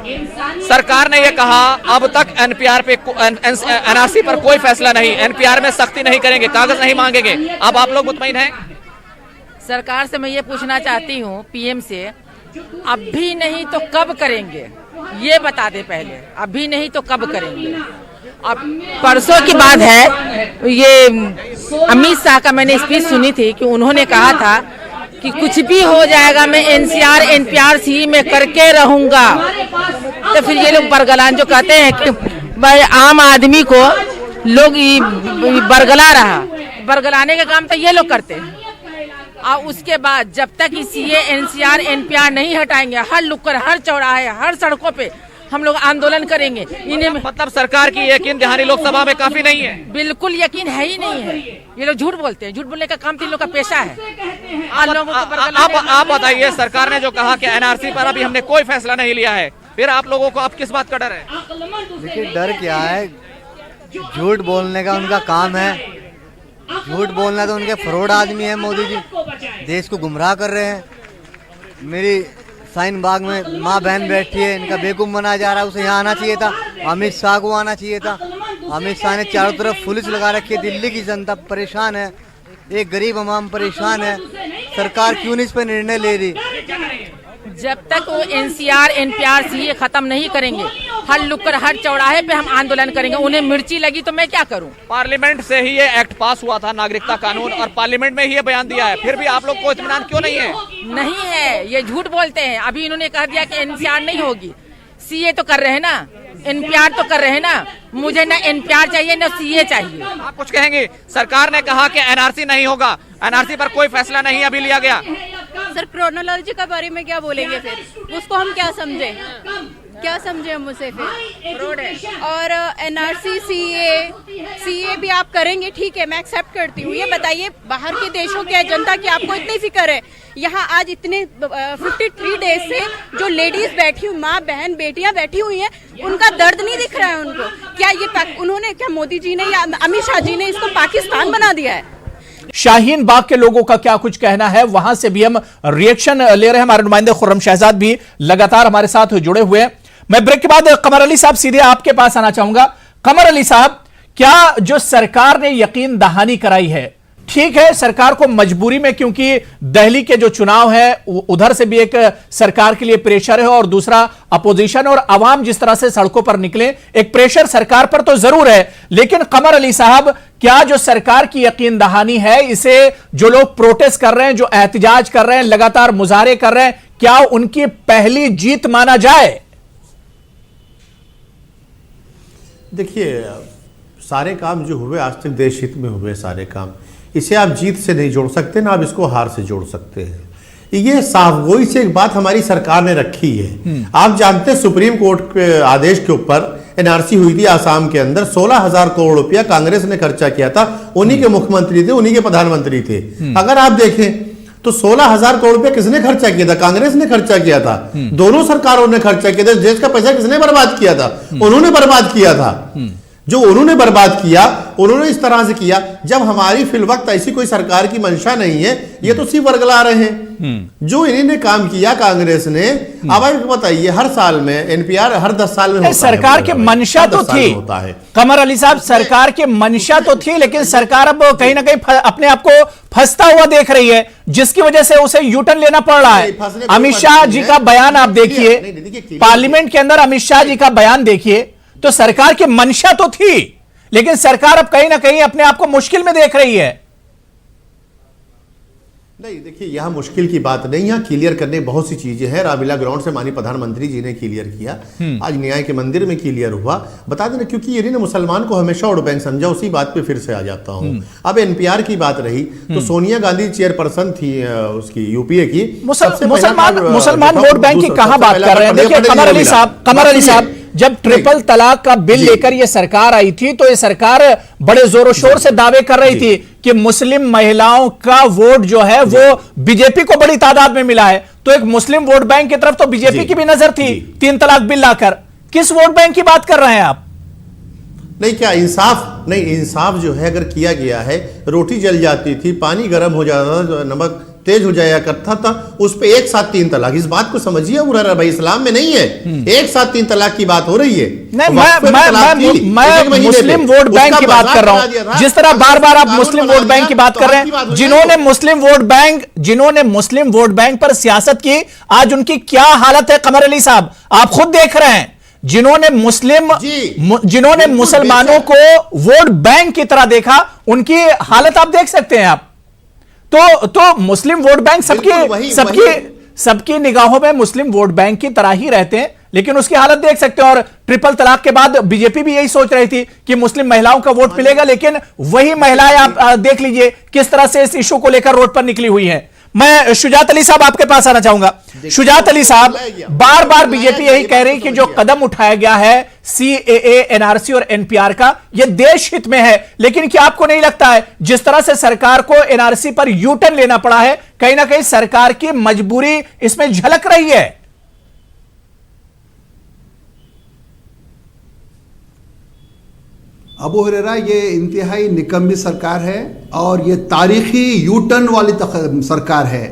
सरकार ने ये कहा अब तक एनपीआर पे एनआरसी पर कोई फैसला नहीं, एनपीआर में सख्ती नहीं करेंगे, कागज नहीं मांगेंगे, अब आप लोग मुतमईन हैं? सरकार से मैं ये पूछना चाहती हूँ, पीएम से, अभी नहीं तो कब करेंगे ये बता दे पहले, अभी नहीं तो कब करेंगे? अब परसों की बात है, ये अमित शाह का मैंने स्पीच सुनी थी कि उन्होंने कहा था कि कुछ भी हो जाएगा मैं एनसीआर एनपीआर सी में करके रहूंगा। तो फिर ये लोग बरगलान जो कहते हैं कि भाई आम आदमी को लोग बरगला रहा, बरगलाने का काम तो ये लोग करते हैं। और उसके बाद जब तक सीए एनसीआर एनपीआर नहीं हटाएंगे, हर नुक्कड़, हर चौराहे, हर सड़कों पे हम लोग आंदोलन करेंगे। इन्हें मतलब सरकार की यकीन दहानी लोकसभा में काफी नहीं है? बिल्कुल यकीन है ही नहीं है, ये लोग झूठ बोलते हैं, झूठ बोलने का काम तो इन लोग का पेशा है। आप बताइए, सरकार ने जो कहा कि एनआरसी पर अभी हमने कोई फैसला नहीं लिया है, फिर आप लोगों को अब किस बात का डर है? देखिए डर क्या है, झूठ बोलने का उनका काम है, झूठ बोलना तो उनके फ्रॉड आदमी है। मोदी जी देश को गुमराह कर रहे हैं। मेरी शाहीन बाग में माँ बहन बैठी है, इनका बेवकूफ़ बनाया जा रहा है, उसे यहाँ आना चाहिए था, अमित शाह को आना चाहिए था। अमित शाह ने चारों तरफ पुलिस लगा रखी है, दिल्ली की जनता परेशान है, एक गरीब अवाम परेशान है, सरकार क्यों नहीं इस पर निर्णय ले रही? जब तक वो एनसीआर एनपीआर सीए खत्म नहीं करेंगे, हर नुक्कड़, हर चौराहे पे हम आंदोलन करेंगे। उन्हें मिर्ची लगी तो मैं क्या करूं? पार्लियामेंट से ही ये एक्ट पास हुआ था, नागरिकता कानून, और पार्लियामेंट में ही ये बयान दिया है, फिर भी आप लोग को इत्मीनान क्यों नहीं है? नहीं है, ये झूठ बोलते हैं। अभी इन्होंने कह दिया कि एनसीआर नहीं होगी, सीए तो कर रहे हैं ना, एनपीआर तो कर रहे हैं ना। मुझे ना एनपीआर चाहिए ना सीए चाहिए। आप कुछ कहेंगे? सरकार ने कहा कि एनआरसी नहीं होगा, एनआरसी पर कोई फैसला नहीं अभी लिया गया। सर क्रोनोलॉजी के बारे में क्या बोलेंगे फिर? उसको हम क्या समझे? क्या समझे हम उसे फिर फ्रॉड है। और एनआरसी सीए भी आप करेंगे, ठीक है, मैं एक्सेप्ट करती हूँ। ये बताइए बाहर के देशों के जनता की आपको इतनी फिक्र है, यहाँ आज इतने 53 डेज से जो लेडीज बैठी हुई, माँ बहन बेटियां बैठी हुई हैं, उनका दर्द नहीं दिख रहा है उनको। क्या ये उन्होंने, क्या मोदी जी ने या अमित शाह जी ने इसको पाकिस्तान बना दिया है? शाहीन बाग के लोगों का क्या कुछ कहना है, वहां से भी हम रिएक्शन ले रहे हैं। हमारे नुमाइंदे खुर्रम शहजाद भी लगातार हमारे साथ जुड़े हुए हैं। मैं ब्रेक के बाद कमर अली साहब सीधे आपके पास आना चाहूंगा। कमर अली साहब, क्या जो सरकार ने यकीन दहानी कराई है, ठीक है, सरकार को मजबूरी में, क्योंकि दिल्ली के जो चुनाव है उधर से भी एक सरकार के लिए प्रेशर है और दूसरा अपोजिशन और अवाम जिस तरह से सड़कों पर निकले, एक प्रेशर सरकार पर तो जरूर है। लेकिन कमर अली साहब, क्या जो सरकार की यकीन दहानी है, इसे जो लोग प्रोटेस्ट कर रहे हैं, जो एहतजाज कर रहे हैं, लगातार मुजाहरे कर रहे हैं, क्या उनकी पहली जीत माना जाए? देखिए, सारे काम जो हुए आज तक देश हित में हुए सारे काम, इसे आप जीत से नहीं जोड़ सकते ना आप इसको हार से जोड़ सकते हैं। ये साफगोई से एक बात हमारी सरकार ने रखी है। आप जानते हैं सुप्रीम कोर्ट के आदेश के ऊपर एनआरसी हुई थी आसाम के अंदर, 16,000 करोड़ रुपया कांग्रेस ने खर्चा किया था। उन्हीं के मुख्यमंत्री थे, उन्हीं के प्रधानमंत्री थे। अगर आप देखें तो 16,000 करोड़ रुपया किसने खर्चा किया था? कांग्रेस ने खर्चा किया था। दोनों सरकारों ने खर्चा किया था। देश का पैसा किसने बर्बाद किया था? उन्होंने बर्बाद किया था। जो उन्होंने बर्बाद किया, उन्होंने इस तरह से किया। जब हमारी फिलवक्त ऐसी कोई सरकार की मंशा नहीं है, ये तो सिर्फ वर्गला रहे हैं। जो इन्होंने काम किया कांग्रेस ने, अब आप बताइए, हर साल में एनपीआर हर 10 साल में होता सरकार के मंशा तो थी कमर अली साहब, सरकार के मंशा तो थी, लेकिन सरकार अब कहीं ना कहीं अपने आप को फंसता हुआ देख रही है, जिसकी वजह से उसे यूटर्न लेना पड़ रहा है। अमित शाह जी का बयान आप देखिए, पार्लियामेंट के अंदर अमित शाह जी का बयान देखिए, तो सरकार की मंशा तो थी, लेकिन सरकार अब कहीं ना कहीं अपने आप को मुश्किल में देख रही है। नहीं, देखिए, यहां मुश्किल की बात नहीं, यहां क्लियर करने बहुत सी चीजें हैं। रामलीला ग्राउंड से माननीय प्रधानमंत्री जी ने क्लियर किया, आज न्याय के मंदिर में क्लियर हुआ। बता देना, क्योंकि इन्होंने मुसलमान को हमेशा वोट बैंक समझा, उसी बात पे फिर से आ जाता हूं। अब एनपीआर की बात रही तो सोनिया गांधी चेयरपर्सन थी उसकी यूपीए की। मुसलमान वोट बैंक की कहां बात कर रहे हैं? देखिए कमर अली साहब, जब ट्रिपल तलाक का बिल लेकर यह सरकार आई थी, तो यह सरकार बड़े जोरों शोर से दावे कर रही थी कि मुस्लिम महिलाओं का वोट जो है वो बीजेपी को बड़ी तादाद में मिला है। तो एक मुस्लिम वोट बैंक की तरफ तो बीजेपी की भी नजर थी 3 तलाक बिल लाकर। किस वोट बैंक की बात कर रहे हैं आप? नहीं, क्या इंसाफ नहीं? इंसाफ जो है अगर किया गया है, रोटी जल जाती थी, पानी गर्म हो जाता था, नमक तेज हो जाया करता था, उस पे एक साथ 3 तलाक। इस बात को समझिए उरारा भाई, इस्लाम में नहीं है एक साथ 3 तलाक की बात हो रही है। नहीं, मैं मुस्लिम वोट बैंक की बात कर रहा हूं। जिस तरह बार बार आप मुस्लिम वोट बैंक की बात कर रहे हैं, जिन्होंने मुस्लिम वोट बैंक पर सियासत की, आज उनकी क्या हालत है कमर अली साहब, आप खुद देख रहे हैं। जिन्होंने मुसलमानों को वोट बैंक की तरह देखा, उनकी हालत आप देख सकते हैं आप। तो मुस्लिम वोट बैंक सबकी निगाहों में मुस्लिम वोट बैंक की तरह ही रहते हैं, लेकिन उसकी हालत देख सकते हैं। और ट्रिपल तलाक के बाद बीजेपी भी यही सोच रही थी कि मुस्लिम महिलाओं का वोट मिलेगा, लेकिन वही महिलाएं आप देख लीजिए किस तरह से इस इशू को लेकर रोड पर निकली हुई हैं। मैं शुजात अली साहब आपके पास आना चाहूंगा। शुजात अली साहब, बार बार बीजेपी यही कह रही कि जो कदम उठाया गया है सीएए, एनआरसी और एनपीआर का, यह देश हित में है, लेकिन क्या आपको नहीं लगता है जिस तरह से सरकार को एनआरसी पर यूटर्न लेना पड़ा है, कहीं ना कहीं सरकार की मजबूरी इसमें झलक रही है? अबू हुरैरा, ये इंतहाई निकम्मी सरकार है और ये तारीखी यूटर्न वाली सरकार है।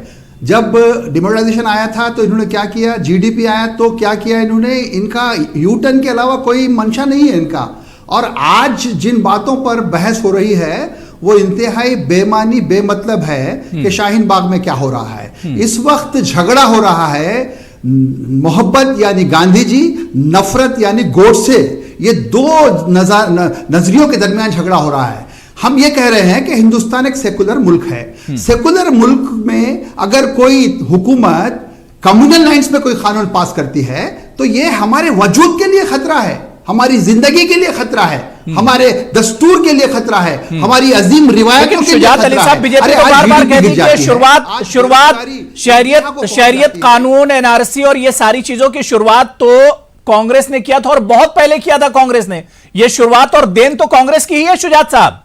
जब डिमोनेटाइजेशन आया था तो इन्होंने क्या किया, जीडीपी आया तो क्या किया इन्होंने, इनका यूटर्न के अलावा कोई मंशा नहीं है इनका। और आज जिन बातों पर बहस हो रही है वो इंतहाई बेमानी बेमतलब है कि शाहीन बाग में क्या हो रहा है। इस वक्त झगड़ा हो रहा है मोहब्बत यानी गांधी जी, नफरत यानी गोडसे, ये दो नजरियों के दरमियान झगड़ा हो रहा है। हम ये कह रहे हैं कि हिंदुस्तान एक सेकुलर मुल्क है। सेकुलर मुल्क में अगर कोई हुकूमत कम्युनल लाइंस में कोई कानून पास करती है तो ये हमारे वजूद के लिए खतरा है, हमारी जिंदगी के लिए खतरा है, हमारे दस्तूर के लिए खतरा है, हमारी अजीम रिवायतों के लिए खतरा है। बीजेपी को बार-बार कहती है कि शुरुआत शहरियत कानून, एनआरसी और ये सारी चीजों की शुरुआत तो कांग्रेस ने किया था और बहुत पहले किया था कांग्रेस ने। यह शुरुआत और देन तो कांग्रेस की ही है शुजात साहब।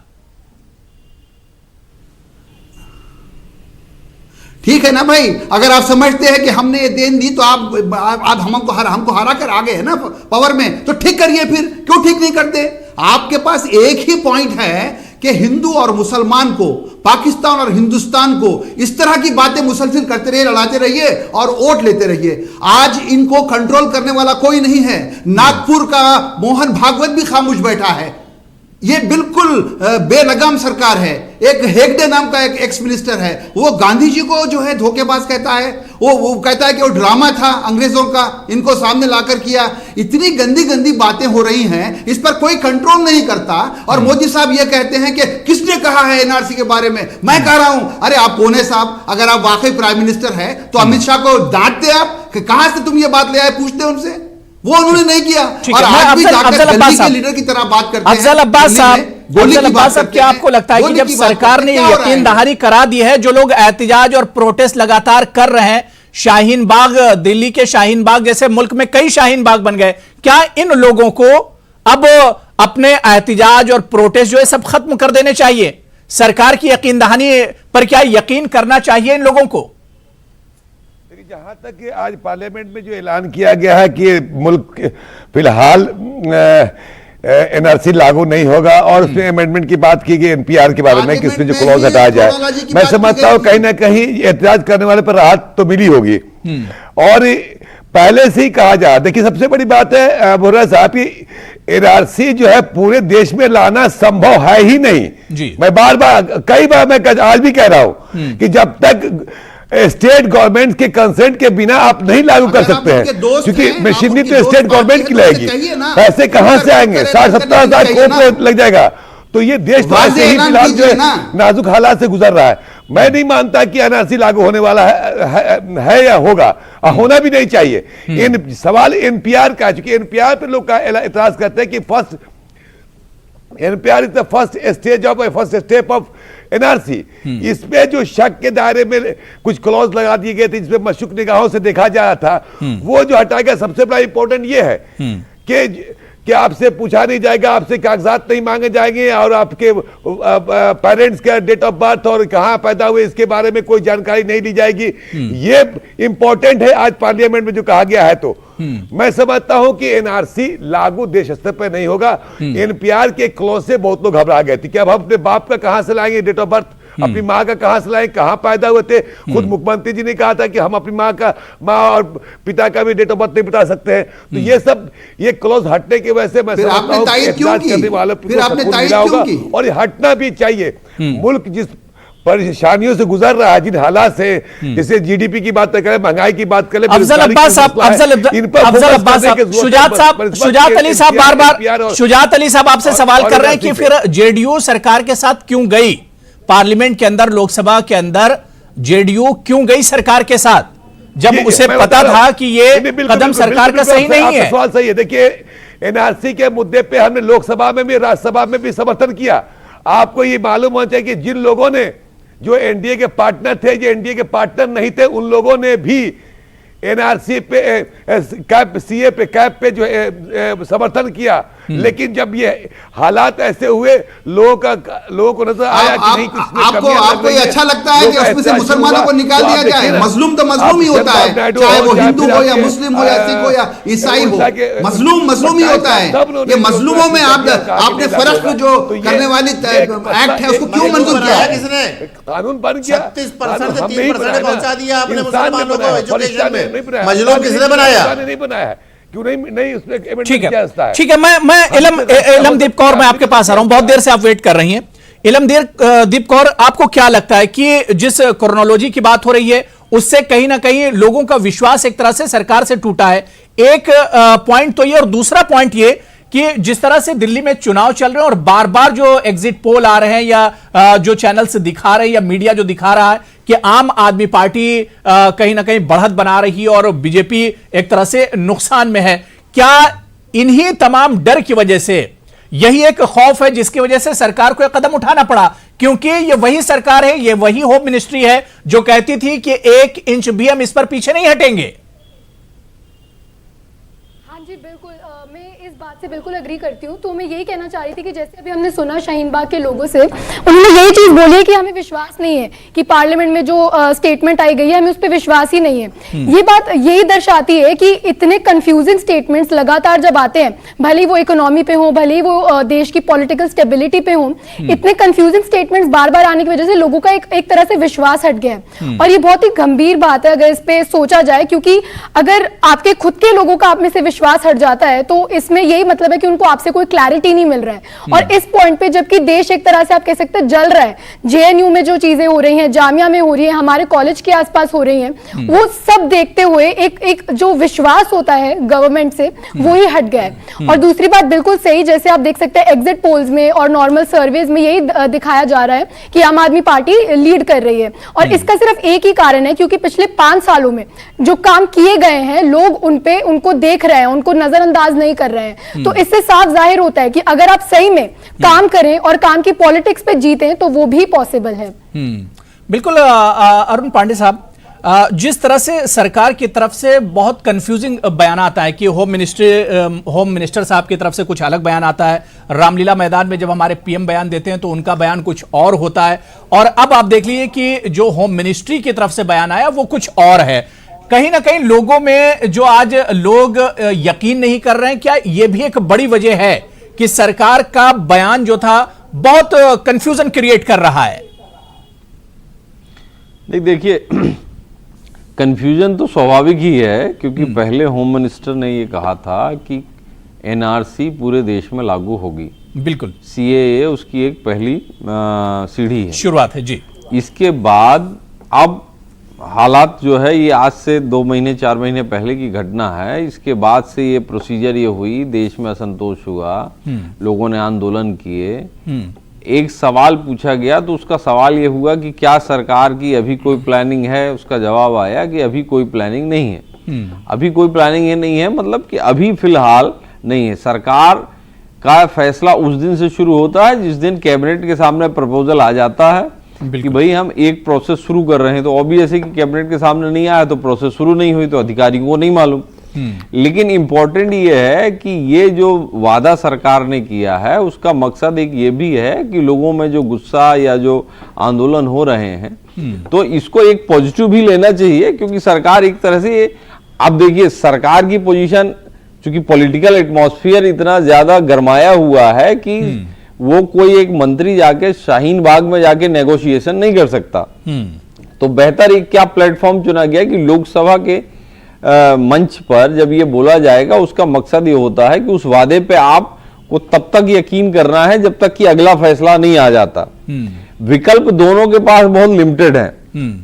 ठीक है ना भाई, अगर आप समझते हैं कि हमने ये देन दी तो आप हमको हरा कर आ गए हैं ना पावर में, तो ठीक करिए फिर, क्यों ठीक नहीं करते? आपके पास एक ही पॉइंट है कि हिंदू और मुसलमान को, पाकिस्तान और हिंदुस्तान को इस तरह की बातें मुसलसल करते रहिए, लड़ाते रहिए और वोट लेते रहिए। आज इनको कंट्रोल करने वाला कोई नहीं है। नागपुर का मोहन भागवत भी खामोश बैठा है। ये बिल्कुल बेलगाम सरकार है। एक हेगडे नाम का एक एक्स मिनिस्टर है, वो गांधी जी को जो है धोखेबाज कहता है। वो कहता है कि वो ड्रामा था अंग्रेजों का, इनको सामने लाकर किया। इतनी गंदी गंदी बातें हो रही हैं, इस पर कोई कंट्रोल नहीं करता। और मोदी साहब ये कहते हैं कि किसने कहा है एनआरसी के बारे में, मैं कह रहा हूं। अरे आप कौन है साहब? अगर आप वाकई प्राइम मिनिस्टर है तो अमित शाह को डांटते आप कि कहां से तुम ये बात ले आए, पूछते उनसे। वो उन्होंने नहीं किया। और आज भी जाकर दिल्ली के लीडर की तरह बात करते हैं। अफजल अब्बास साहब, क्या आपको लगता है कि जब सरकार ने यकीन दहानी करा दी है, जो लोग एहतिजाज और प्रोटेस्ट लगातार कर रहे हैं, शाहीन बाग, दिल्ली के शाहीन बाग जैसे मुल्क में कई शाहीन बाग बन गए, क्या इन लोगों को अब अपने एहतिजाज और प्रोटेस्ट जो है सब खत्म कर देने चाहिए? सरकार की यकीन दहानी पर क्या यकीन करना चाहिए इन लोगों को? जहां तक कि आज पार्लियामेंट में जो ऐलान किया गया है कि मुल्क फिलहाल एनआरसी लागू नहीं होगा और उसमें अमेंडमेंट की बात की गई एनपीआर के बारे में कि इसमें जो क्लॉज हटाया जाए, मैं समझता हूं कहीं ना कहीं एहतजाज करने वाले पर राहत तो मिली होगी। और पहले से ही कहा जा, देखिए सबसे बड़ी बात है बोरा साहब की, एनआरसी जो है पूरे देश में लाना संभव है ही नहीं। मैं कई बार मैं आज भी कह रहा हूं कि जब तक स्टेट गवर्नमेंट के कंसेंट के बिना आप नहीं लागू कर सकते हैं, क्योंकि मशीनरी तो स्टेट गवर्नमेंट की लगेगी, पैसे कहां से आएंगे? 60-70 हजार करोड़ लग जाएगा। तो ये देश वैसे ही फिलहाल जो है नाजुक हालात से गुजर रहा है। मैं नहीं मानता कि एनआरसी लागू होने वाला है या होगा, होना भी नहीं चाहिए। सवाल एनपीआर का, चूंकि एनपीआर पे लोग एतराज करते हैं कि first NPR is the first step of NRC. इसमें जो शक के दायरे में कुछ क्लॉज लगा दिए गए थे जिसमें मशूक निगाहों से देखा जा रहा था, वो जो हटाया गया। सबसे बड़ा इंपॉर्टेंट ये है कि आपसे पूछा नहीं जाएगा, आपसे कागजात नहीं मांगे जाएंगे और आपके पेरेंट्स का डेट ऑफ बर्थ और कहां पैदा हुए इसके बारे में कोई जानकारी नहीं दी जाएगी। ये इंपॉर्टेंट है आज पार्लियामेंट में जो कहा गया है। तो मैं समझता हूं कि एनआरसी लागू देश स्तर पर नहीं होगा। एनपीआर के क्लॉज से बहुत लोग घबरा गए थे कि अब हम अपने बाप का कहां से लाएंगे डेट ऑफ बर्थ, अपनी माँ का कहां से लाएंगे, कहां पैदा हुए थे। खुद मुख्यमंत्री जी ने कहा था कि हम अपनी माँ और पिता का भी डेट ऑफ बर्थ नहीं बता सकते हैं। तो ये सब ये क्लॉज हटने की वजह से मैं समझता हूं कि एहतजाज करने वालों को मिला होगा और ये हटना भी चाहिए। मुल्क जिस परेशानियों से गुजर रहा है, जिन हालात से, जैसे जीडीपी की बात करें, महंगाई की बात करें, अफजल अब्बास साहब, शुजात अली साहब बार-बार शुजात अली साहब आपसे सवाल कर रहे हैं कि फिर जेडीयू सरकार के साथ क्यों गई? पार्लियामेंट के अंदर, लोकसभा के अंदर जेडीयू क्यों गई सरकार के साथ, जब उसे पता था कि ये कदम सरकार का सही नहीं है? सवाल सही है। देखिए एनआरसी के मुद्दे पे हमने लोकसभा में भी राज्यसभा में भी समर्थन किया। आपको ये मालूम होना चाहिए कि जिन लोगों ने, जो एनडीए के पार्टनर थे, जो एनडीए के पार्टनर नहीं थे, उन लोगों ने भी एनआरसी पे सीए पे कैप पे जो समर्थन किया। लेकिन जब ये हालात ऐसे हुए, लोगों को नजर आया कि नहीं कुछ आपको ये अच्छा लगता है कि उसमें से मुसलमानों को निकाल दिया जाए? मजलूम तो मजलूम ही होता है, चाहे वो हिंदू हो या मुस्लिम हो या सिख हो या ईसाई हो, मजलूम ही होता है। ये मजलूमों में आपने फर्क जो करने वाली एक्ट है उसको क्यों मंजूर किया? किसने? कानून बन गया, 36% 3% पहुंचा दिया आपने मुसलमानों को एजुकेशन में। मजलूम किसने बनाया? नहीं बनाया है, क्यों नहीं उसमें ठीक है। मैं इलमदीप कौर, मैं आपके पास आ रहा हूं, बहुत देर से आप वेट कर रही हैं। इलमदीप कौर, आपको क्या लगता है कि जिस क्रोनोलॉजी की बात हो रही है उससे कहीं ना कहीं लोगों का विश्वास एक तरह से सरकार से टूटा है? एक पॉइंट तो ये, और दूसरा पॉइंट ये कि जिस तरह से दिल्ली में चुनाव चल रहे हैं और बार बार जो एग्जिट पोल आ रहे हैं या जो चैनल से दिखा रहे हैं या मीडिया जो दिखा रहा है कि आम आदमी पार्टी कहीं ना कहीं बढ़त बना रही है और बीजेपी एक तरह से नुकसान में है, क्या इन्हीं तमाम डर की वजह से यही एक खौफ है जिसकी वजह से सरकार को एक कदम उठाना पड़ा? क्योंकि ये वही सरकार है, ये वही होम मिनिस्ट्री है जो कहती थी कि 1 इंच भी हम इस पर पीछे नहीं हटेंगे। हाँ जी बिल्कुल, मैं इस बात से बिल्कुल एग्री करती हूँ। तो मैं यही कहना चाह रही थी कि जैसे अभी हमने सुना शाहीन बाग के लोगों से, उन्होंने यही चीज़ बोली है कि हमें विश्वास नहीं है कि पार्लियामेंट में जो स्टेटमेंट आई गई है हमें उस पर विश्वास ही नहीं है। ये बात यही दर्शाती है कि इतने कंफ्यूजिंग स्टेटमेंट्स लगातार जब आते हैं, भले ही वो इकोनॉमी पे हो, भले ही वो देश की पॉलिटिकल स्टेबिलिटी पे हो, इतने कंफ्यूजिंग स्टेटमेंट्स बार बार आने की वजह से लोगों का एक तरह से विश्वास हट गया है। और ये बहुत ही गंभीर बात है अगर इस पे सोचा जाए, क्योंकि अगर आपके खुद के लोगों का आप में से विश्वास हट जाता है तो इसमें यही मतलब है कि उनको आपसे कोई क्लैरिटी नहीं मिल रहा है। और इस पॉइंट पे जबकि देश एक तरह से आप कह सकते हैं जल रहा है, जेएनयू में जो चीजें हो रही हैं, जामिया में हो रही है, हमारे कॉलेज के आसपास हो रही हैं, वो सब देखते हुए एक जो विश्वास होता है गवर्नमेंट से वो ही हट गया है। और दूसरी बात बिल्कुल सही, जैसे आप देख सकते हैं एग्जिट पोल्स में और नॉर्मल सर्वेज में यही दिखाया जा रहा है कि आम आदमी पार्टी लीड कर रही है। और इसका सिर्फ एक ही कारण है, क्योंकि पिछले 5 सालों में जो काम किए गए हैं लोग उनको देख रहे हैं, उनको नजरअंदाज नहीं कर रहे हैं। तो इससे साफ जाहिर होता है कि अगर आप सही में काम करें और काम की पॉलिटिक्स पे जीतें तो वो भी पॉसिबल है। बिल्कुल अरुण पांडे साहब, जिस तरह से सरकार की तरफ से बहुत कंफ्यूजिंग बयान आता है कि होम मिनिस्टर साहब की तरफ से कुछ अलग बयान आता है, रामलीला मैदान में जब हमारे पीएम बयान देते हैं तो उनका बयान कुछ और होता है, और अब आप देख लीजिए कि जो होम मिनिस्ट्री की तरफ से बयान आया वो कुछ और है। कहीं ना कहीं लोगों में जो आज लोग यकीन नहीं कर रहे हैं, क्या ये भी एक बड़ी वजह है कि सरकार का बयान जो था बहुत कंफ्यूजन क्रिएट कर रहा है? देखिए कंफ्यूजन तो स्वाभाविक ही है, क्योंकि पहले होम मिनिस्टर ने ये कहा था कि एनआरसी पूरे देश में लागू होगी। बिल्कुल, सीएए उसकी एक पहली सीढ़ी है, शुरुआत है जी। इसके बाद अब हालात जो है ये आज से 2 महीने 4 महीने पहले की घटना है। इसके बाद से ये प्रोसीजर ये हुई, देश में असंतोष हुआ, लोगों ने आंदोलन किए, एक सवाल पूछा गया तो उसका सवाल ये हुआ कि क्या सरकार की अभी कोई प्लानिंग है। उसका जवाब आया कि अभी कोई प्लानिंग नहीं है। अभी कोई प्लानिंग ये नहीं है, मतलब कि अभी फिलहाल नहीं है। सरकार का फैसला उस दिन से शुरू होता है जिस दिन कैबिनेट के सामने प्रपोजल आ जाता है कि भाई हम एक प्रोसेस शुरू कर रहे हैं। तो ऑब्वियस है कि कैबिनेट के सामने नहीं आया तो प्रोसेस शुरू नहीं हुई, तो अधिकारियों को नहीं मालूम। लेकिन इंपॉर्टेंट ये है कि ये जो वादा सरकार ने किया है उसका मकसद एक ये भी है कि लोगों में जो गुस्सा या जो आंदोलन हो रहे हैं तो इसको एक पॉजिटिव भी लेना चाहिए, क्योंकि सरकार एक तरह से, अब देखिए सरकार की पोजीशन, चूंकि पॉलिटिकल एटमॉस्फेयर इतना ज्यादा गरमाया हुआ है कि वो कोई एक मंत्री जाके शाहीन बाग में जाके नेगोशिएशन नहीं कर सकता। तो बेहतर एक क्या प्लेटफॉर्म चुना गया कि लोकसभा के मंच पर जब ये बोला जाएगा उसका मकसद ये होता है कि उस वादे पे आपको तब तक यकीन करना है जब तक कि अगला फैसला नहीं आ जाता। विकल्प दोनों के पास बहुत लिमिटेड है।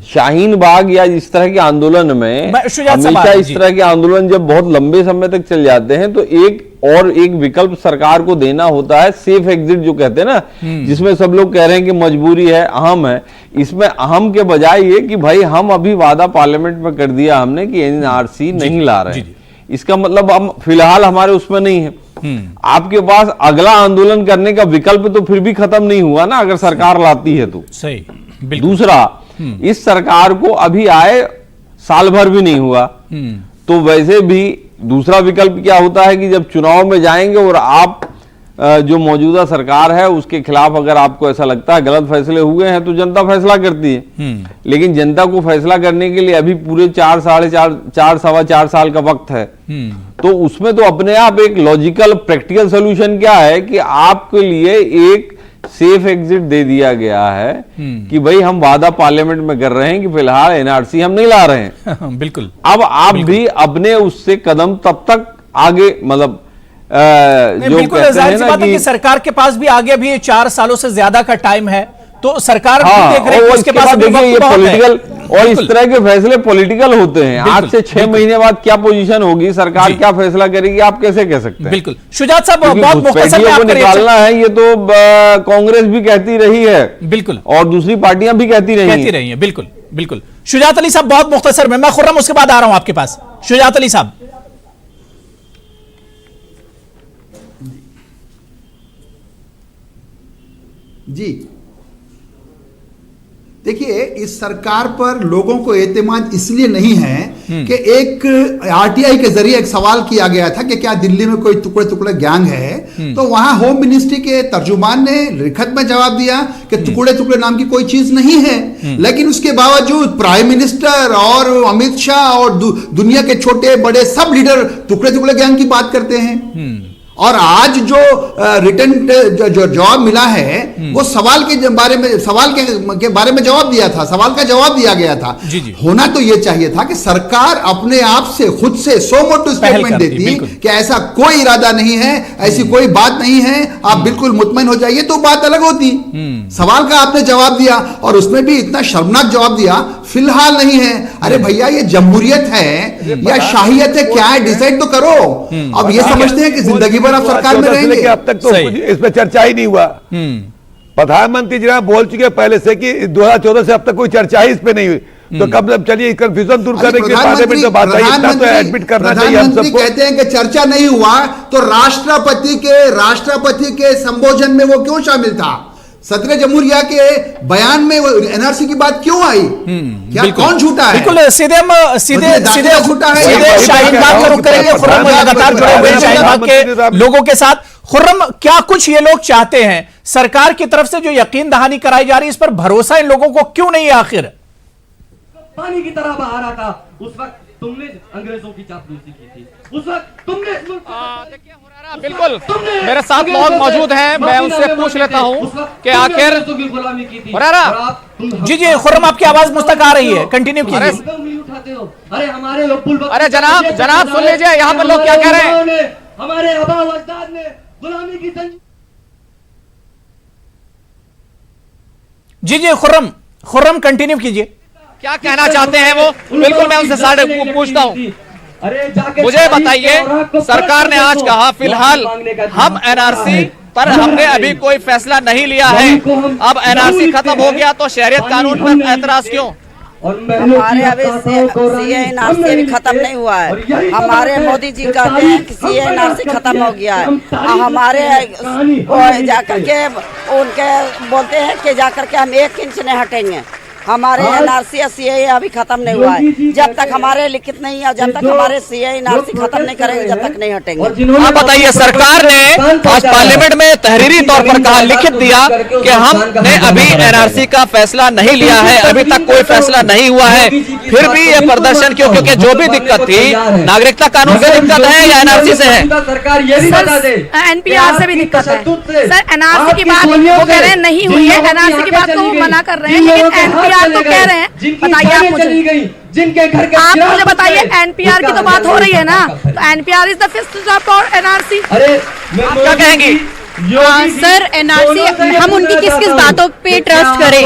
शाहीन बाग या इस तरह के आंदोलन में हमेशा इस तरह के आंदोलन जब बहुत लंबे समय तक चल जाते हैं तो एक विकल्प सरकार को देना होता है, सेफ एग्जिट जो कहते हैं ना, जिसमें सब लोग कह रहे हैं कि मजबूरी है, अहम है। इसमें अहम के बजाय ये कि भाई हम अभी वादा पार्लियामेंट में कर दिया हमने कि एनआरसी नहीं ला रहे हैं, इसका मतलब हम फिलहाल हमारे उसमें नहीं है। आपके पास अगला आंदोलन करने का विकल्प तो फिर भी खत्म नहीं हुआ ना, अगर सरकार लाती है तो। सही। दूसरा, इस सरकार को अभी आए साल भर भी नहीं हुआ, तो वैसे भी दूसरा विकल्प क्या होता है कि जब चुनाव में जाएंगे और आप जो मौजूदा सरकार है उसके खिलाफ अगर आपको ऐसा लगता है गलत फैसले हुए हैं तो जनता फैसला करती है। लेकिन जनता को फैसला करने के लिए अभी पूरे 4-4.5 साल का वक्त है। तो उसमें तो अपने आप एक लॉजिकल प्रैक्टिकल सोल्यूशन क्या है कि आपके लिए एक सेफ एग्जिट दे दिया गया है कि भाई हम वादा पार्लियामेंट में कर रहे हैं कि फिलहाल एनआरसी हम नहीं ला रहे हैं। बिल्कुल। अब आप भी अपने उससे कदम तब तक आगे, मतलब जो कहते हैं ना कि सरकार के पास भी आगे भी 4 सालों से ज्यादा का टाइम है, तो सरकार भी देख रही है उसके पास देखिए ये पॉलिटिकल और इस तरह के फैसले पॉलिटिकल होते हैं। आज से 6 महीने बाद क्या पोजीशन होगी, सरकार क्या फैसला करेगी, आप कैसे कह सकते हैं? बिल्कुल। शुजात साहब, बहुत मुख्तसर में को निकालना है, ये तो कांग्रेस भी कहती रही है, बिल्कुल, और दूसरी पार्टियां भी कहती रही हैं। बिल्कुल बिल्कुल। शुजात अली साहब, बहुत मुख्तसर में, मैं खुर्रम उसके बाद आ रहा हूं आपके पास। शुजात अली साहब। जी देखिए, इस सरकार पर लोगों को एतमाद इसलिए नहीं है कि एक आरटीआई के जरिए एक सवाल किया गया था कि क्या दिल्ली में कोई टुकड़े टुकड़े गैंग है, तो वहां होम मिनिस्ट्री के तर्जुमान ने लिखत में जवाब दिया कि टुकड़े टुकड़े नाम की कोई चीज नहीं है। लेकिन उसके बावजूद प्राइम मिनिस्टर और अमित शाह और दुनिया के छोटे बड़े सब लीडर टुकड़े टुकड़े गैंग की बात करते हैं। और आज जो रिटर्न जो जवाब मिला है वो सवाल के बारे में जवाब दिया था, सवाल का जवाब दिया गया था। होना तो ये चाहिए था कि सरकार अपने आप से खुद से सो मोटो स्टेटमेंट देती कि ऐसा कोई इरादा नहीं है, ऐसी कोई बात नहीं है, आप बिल्कुल मुतमईन हो जाइए, तो बात अलग होती। सवाल का आपने जवाब दिया और उसमें भी इतना शर्मनाक जवाब दिया, फिलहाल नहीं है। अरे भैया, ये जमहूरियत है या शाहियत है, क्या है, डिसाइड तो करो। अब ये समझते हैं कि जिंदगी भर आप सरकार में रहेंगे। अब तक तो इस पर चर्चा ही नहीं हुआ। प्रधानमंत्री जी बोल चुके पहले से कि 2014 से अब तक कोई चर्चा ही इस पे नहीं हुई, तो कब चलिए कंफ्यूजन दूर करने के पार्लियामेंट में बात आई, इतना तो एडमिट करना चाहिए हम सबको। कहते हैं कि चर्चा नहीं हुआ, तो राष्ट्रपति के संबोधन में वो क्यों शामिल था? 17 जमहूरिया के बयान में वो एनआरसी की बात क्यों आई? क्या कौन झूठा है? बिल्कुल सीधे झूठा है। शाहीन बाग में रुक करेंगे। खुर्रम लगातार जुड़े हुए हैं शाहीन बाग के लोगों के साथ। खुर्रम, क्या कुछ ये लोग चाहते हैं? सरकार की तरफ से जो यकीन दहानी कराई जा रही है, इस पर भरोसा इन लोगों को क्यों नहीं है? आखिर पानी की तरह बहा रहा था उस वक्त तुमने अंग्रेजों की चापलूसी की थी, उस वक्त तुमने बिल्कुल मेरे साथ लोग मौजूद हैं, मैं उनसे पूछ लेता हूं कि आखिर जी खुर्रम, आपकी आवाज मुस्तक आ रही है, कंटिन्यू कीजिए। अरे हमारे अरे जनाब सुन लीजिए, यहाँ पर लोग क्या कह रहे हैं। हमारे आबा व अजदाद ने गुलामी की जी खुर्रम कंटिन्यू कीजिए, क्या कहना चाहते हैं वो? बिल्कुल मैं उनसे साढ़े पूछता हूँ। मुझे बताइए, सरकार ने आज कहा फिलहाल हम एनआरसी पर हमने अभी कोई फैसला नहीं लिया है, अब एनआरसी खत्म हो गया तो शहरियत कानून पर एतराज क्यों? हमारे अभी सीए एनआरसी अभी खत्म नहीं हुआ है। हमारे मोदी जी कहते हैं कि सीए एनआरसी खत्म हो गया है, हमारे जाकर के उनके बोलते हैं कि जाकर के हम 1 इंच नहीं हटेंगे। हमारे एनआरसी और सीए अभी खत्म नहीं हुआ है। जब तक हमारे लिखित नहीं है, जब तक हमारे सीए एनआरसी खत्म नहीं करेंगे, जब तक नहीं हटेंगे। आप बताइए, सरकार ने आज पार्लियामेंट में तहरीरी तौर पर कहा, लिखित दिया कि हमने अभी एनआरसी का फैसला नहीं लिया है, अभी तक कोई फैसला नहीं हुआ है, फिर भी ये प्रदर्शन क्यों? क्योंकि जो भी दिक्कत थी, नागरिकता कानून से दिक्कत है या एनआरसी से है? सरकार ये भी बता दे, एनपीआर से भी दिक्कत है। सर एनआरसी की बात वो कह रहे हैं नहीं हुई है, एनआरसी की बात को वो मना कर रहे हैं, लेकिन एनपीआर तो कह रहे हैं। बताइए आप मुझे, जिनके घर के आप मुझे बताइए, एनपीआर की तो बात हो रही है ना, तो NPR is the fifth step for NRC. अरे क्या कहेंगी? सर एनआरसी, हम उनकी किस किस बातों पे ट्रस्ट करें?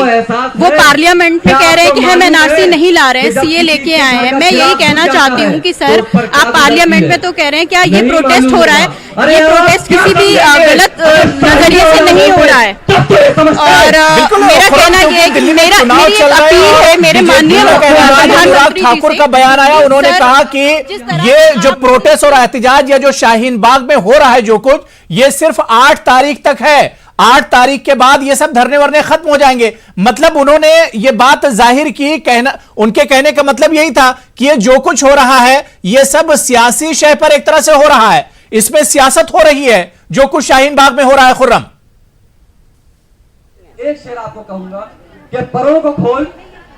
वो पार्लियामेंट में कह रहे हैं कि हम एनआरसी नहीं ला रहे हैं, सीए लेके आए हैं। मैं यही कहना चाहती हूँ कि सर आप पार्लियामेंट में तो कह रहे हैं, क्या ये प्रोटेस्ट हो रहा है? ये प्रोटेस्ट किसी भी गलत नजरिए से नहीं हो रहा है। और मेरा कहना ये है कि मेरी अपील है मेरे माननीय प्रधानमंत्री ठाकुर का बयान आया, उन्होंने कहा कि ये जो प्रोटेस्ट और एहतजाज या जो शाहीन बाग में हो रहा है जो कुछ, ये सिर्फ 8 तारीख तक है। 8 तारीख के बाद ये सब धरने वरने खत्म हो जाएंगे। मतलब उन्होंने ये बात जाहिर की, उनके कहने का मतलब यही था कि ये जो कुछ हो रहा है ये सब सियासी शय पर एक तरह से हो रहा है, इसमें सियासत हो रही है जो कुछ शाहीन बाग में हो रहा है। खुर्रम, एक शेर आपको कहूंगा कि परों को खोल।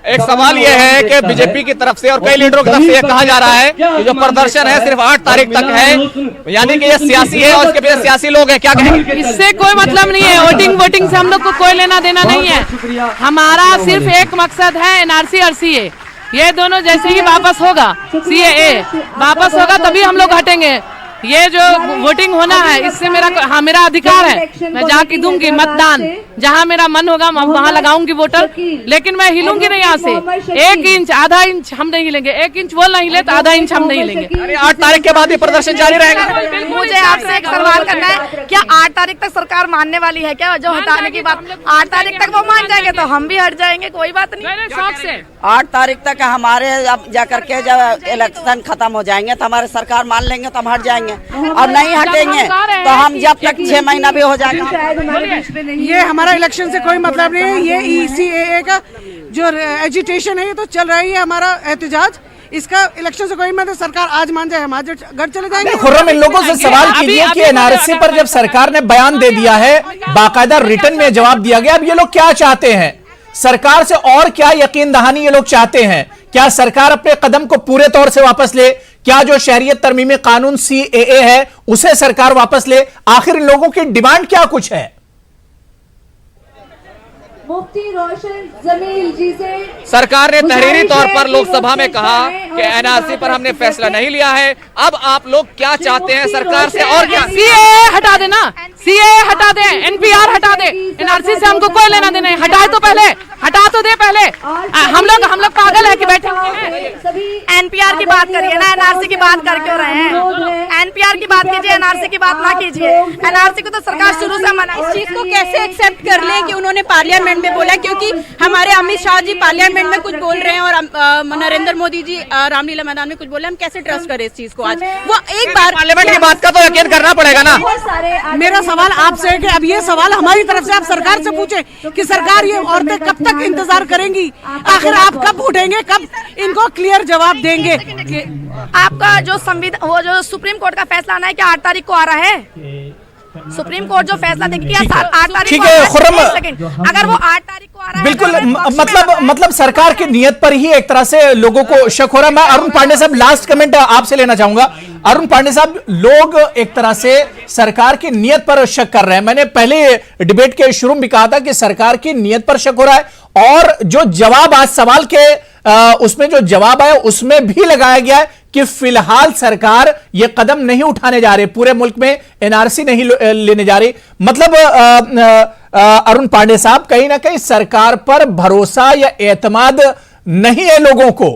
एक सवाल यह है कि बीजेपी की तरफ से और कई लीडरों की तरफ से यह कहा जा रहा है कि जो प्रदर्शन है सिर्फ 8 तारीख तक है, यानी कि ये सियासी है और इसके पीछे सियासी लोग हैं। क्या कहेंगे? इससे कोई मतलब नहीं है, वोटिंग से हम लोग को कोई लेना देना नहीं है। हमारा सिर्फ एक मकसद है, एनआरसी और सीए, ये दोनों जैसे ही वापस होगा, सीए वापस होगा तभी हम लोग हटेंगे। ये जो वोटिंग होना है इससे मेरा अधिकार है, मैं जाके दूंगी मतदान, जहां मेरा मन होगा वहां लगाऊंगी वोटर, लेकिन मैं हिलूंगी नहीं यहाँ से। 1 इंच आधा इंच हम नहीं हिलेंगे, 1 इंच वो नहीं हिले तो आधा इंच हम नहीं हिलेंगे। अरे 8 तारीख के बाद ये प्रदर्शन जारी रहेगा। मुझे आपसे एक सवाल करना है, क्या 8 तारीख तक सरकार मानने वाली है क्या? जो हटाने की बात 8 तारीख तक वो मान जाएंगे तो हम भी हट जाएंगे, कोई बात नहीं। शौक से 8 तारीख तक हमारे जाकर के जब इलेक्शन खत्म हो जाएंगे तो हमारे सरकार मान लेंगे तो हम हट जाएंगे, और नहीं हटेंगे तो हम जब तक 6 महीना भी हो जाएगा। ये हमारा इलेक्शन से कोई मतलब नहीं है, ये ECAA का जो एजिटेशन है ये तो चल रही है, हमारा एहतजाज, इसका इलेक्शन से कोई मतलब सरकार आज मान जाए हम आज घर चले जाएंगे। खुर्रम, इन लोगों से सवाल कीजिए कि एनआरसी पर जब सरकार ने बयान दे दिया है, बाकायदा रिटर्न में जवाब दिया गया, अब ये लोग क्या चाहते हैं? सरकार से और क्या यकीन दहानी ये लोग चाहते हैं? क्या सरकार अपने कदम को पूरे तौर से वापस ले? क्या जो शहरियत तरमीमी कानून CAA है उसे सरकार वापस ले? आखिर इन लोगों की डिमांड क्या कुछ है? मुफ्ती रोशन जमील जी से सरकार ने तहरीरी तौर पर लोकसभा में कहा कि एनआरसी पर हमने फैसला नहीं लिया है। अब आप लोग क्या चाहते हैं सरकार से और क्या? CAA हटा देना, CAA हटा दे, NPR हटा दे, एनआरसी से हमको कोई लेना देना नहीं। हटाए तो पहले, हटा तो दे पहले। हम लोग पागल है कि बैठे हैं? NPR की बात करिए ना, एनआरसी की बात कर क्यों रहे हैं? NPR की बात कीजिए, एनआरसी की बात ना कीजिए। एनआरसी को तो सरकार शुरू से मना। इस चीज को कैसे एक्सेप्ट कर लें कि उन्होंने पार्लियामेंट में बोला, क्योंकि हमारे अमित शाह जी पार्लियामेंट में कुछ बोल रहे हैं और नरेंद्र मोदी जी रामलीला मैदान में कुछ बोले, हम कैसे ट्रस्ट करें इस चीज को? आज वो एक बार पार्लियामेंट की बात का तो यकीन करना पड़ेगा ना। मेरा सवाल आपसे है कि अब ये सवाल हमारी तरफ से आप सरकार से पूछे कि सरकार ये औरतें कब तक इंतजार करेंगी? आखिर आप कब उठेंगे, कब इनको क्लियर जवाब देंगे? आपका जो संविधान, वो जो सुप्रीम कोर्ट का फैसला आना है क्या 8 तारीख को आ रहा है? सुप्रीम कोर्ट जो फैसला देगी 8 तारीख ठीक है खुर्रम, अगर वो 8 तारीख को आ रहा है बिल्कुल, मतलब सरकार की नियत पर ही एक तरह से लोगों को शक हो रहा है। मैं अरुण पांडे साहब लास्ट कमेंट आपसे लेना चाहूंगा। अरुण पांडे साहब, लोग एक तरह से सरकार की नियत पर शक कर रहे हैं। मैंने पहले डिबेट के शुरू में भी कहा था कि सरकार की नियत पर शक हो रहा है, और जो जवाब आज सवाल के उसमें जो जवाब आया उसमें भी लगाया गया है कि फिलहाल सरकार ये कदम नहीं उठाने जा रही, पूरे मुल्क में एनआरसी नहीं लेने जा रही। मतलब अरुण पांडे साहब, कहीं ना कहीं सरकार पर भरोसा या एतमाद नहीं है लोगों को।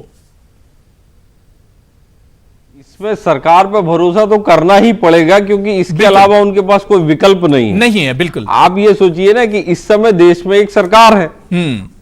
इसमें सरकार पर भरोसा तो करना ही पड़ेगा, क्योंकि इसके अलावा उनके पास कोई विकल्प नहीं है। बिल्कुल, आप ये सोचिए ना कि इस समय देश में एक सरकार है।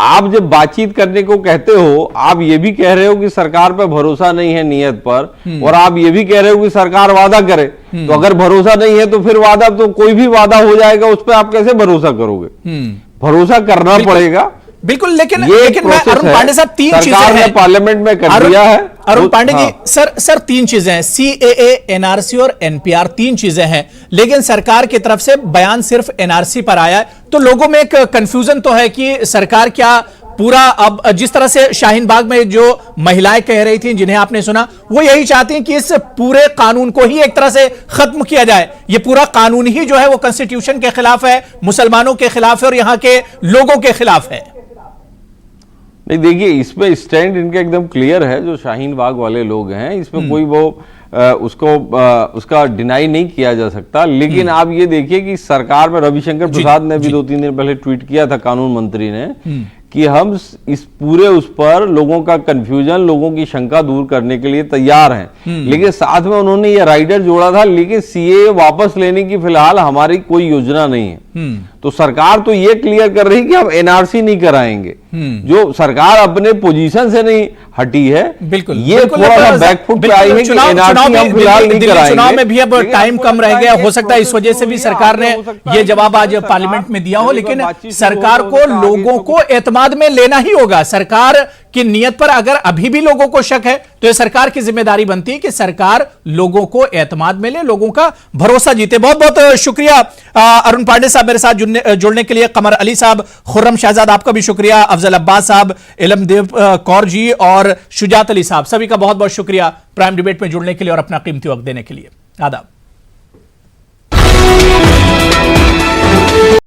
आप जब बातचीत करने को कहते हो, आप ये भी कह रहे हो कि सरकार पर भरोसा नहीं है नियत पर, और आप ये भी कह रहे हो कि सरकार वादा करे। तो अगर भरोसा नहीं है तो फिर वादा, तो कोई भी वादा हो जाएगा, उस पर आप कैसे भरोसा करोगे? भरोसा करना पड़ेगा। बिल्कुल, लेकिन मैं अरुण पांडे साहब, 3 चीजें हैं पार्लियामेंट में कर दिया है अरुण पांडे जी। सर 3 चीजें हैं, CAA, NRC और NPR, 3 चीजें हैं, लेकिन सरकार की तरफ से बयान सिर्फ NRC पर आया है। तो लोगों में एक कंफ्यूजन तो है कि सरकार क्या पूरा, अब जिस तरह से शाहीन बाग में जो महिलाएं कह रही थी, जिन्हें आपने सुना, वो यही चाहती हैं कि इस पूरे कानून को ही एक तरह से खत्म किया जाए। ये पूरा कानून ही जो है वो कॉन्स्टिट्यूशन के खिलाफ है, मुसलमानों के खिलाफ है और यहां के लोगों के खिलाफ है। नहीं, देखिए, इसमें स्टैंड इनका एकदम क्लियर है। जो शाहीन बाग वाले लोग हैं, इसमें कोई वो उसका डिनाई नहीं किया जा सकता। लेकिन आप ये देखिए कि सरकार में रविशंकर प्रसाद ने भी 2-3 दिन पहले ट्वीट किया था, कानून मंत्री ने, कि हम इस पूरे उस पर लोगों का कंफ्यूजन, लोगों की शंका दूर करने के लिए तैयार हैं। लेकिन साथ में उन्होंने ये राइडर जोड़ा था, लेकिन CAA वापस लेने की फिलहाल हमारी कोई योजना नहीं है। तो सरकार तो ये क्लियर कर रही है कि हम NRC नहीं कराएंगे। जो सरकार अपने पोजीशन से नहीं हटी है, बिल्कुल, ये थोड़ा सा बैकफुट पे आई है कि NRC हम फिलहाल नहीं कराएंगे। चुनाव में भी अब टाइम कम रह गया, हो सकता है इस वजह से भी सरकार ने ये जवाब आज पार्लियामेंट में दिया हो। लेकिन सरकार को लोगों को एतमाद में लेना ही होगा। सरकार की नियत पर अगर अभी भी लोगों को शक है तो ये सरकार की जिम्मेदारी बनती है कि सरकार लोगों को एतमाद में ले, लोगों का भरोसा जीते। बहुत बहुत शुक्रिया अरुण पांडे साहब मेरे साथ जुड़ने के लिए। कमर अली साहब, खुर्रम शहजाद, आपका भी शुक्रिया। अफजल अब्बास साहब, इलमदेव कौर जी और शुजात अली साहब, सभी का बहुत बहुत शुक्रिया प्राइम डिबेट में जुड़ने के लिए और अपना कीमती वक्त देने के लिए। आदाब।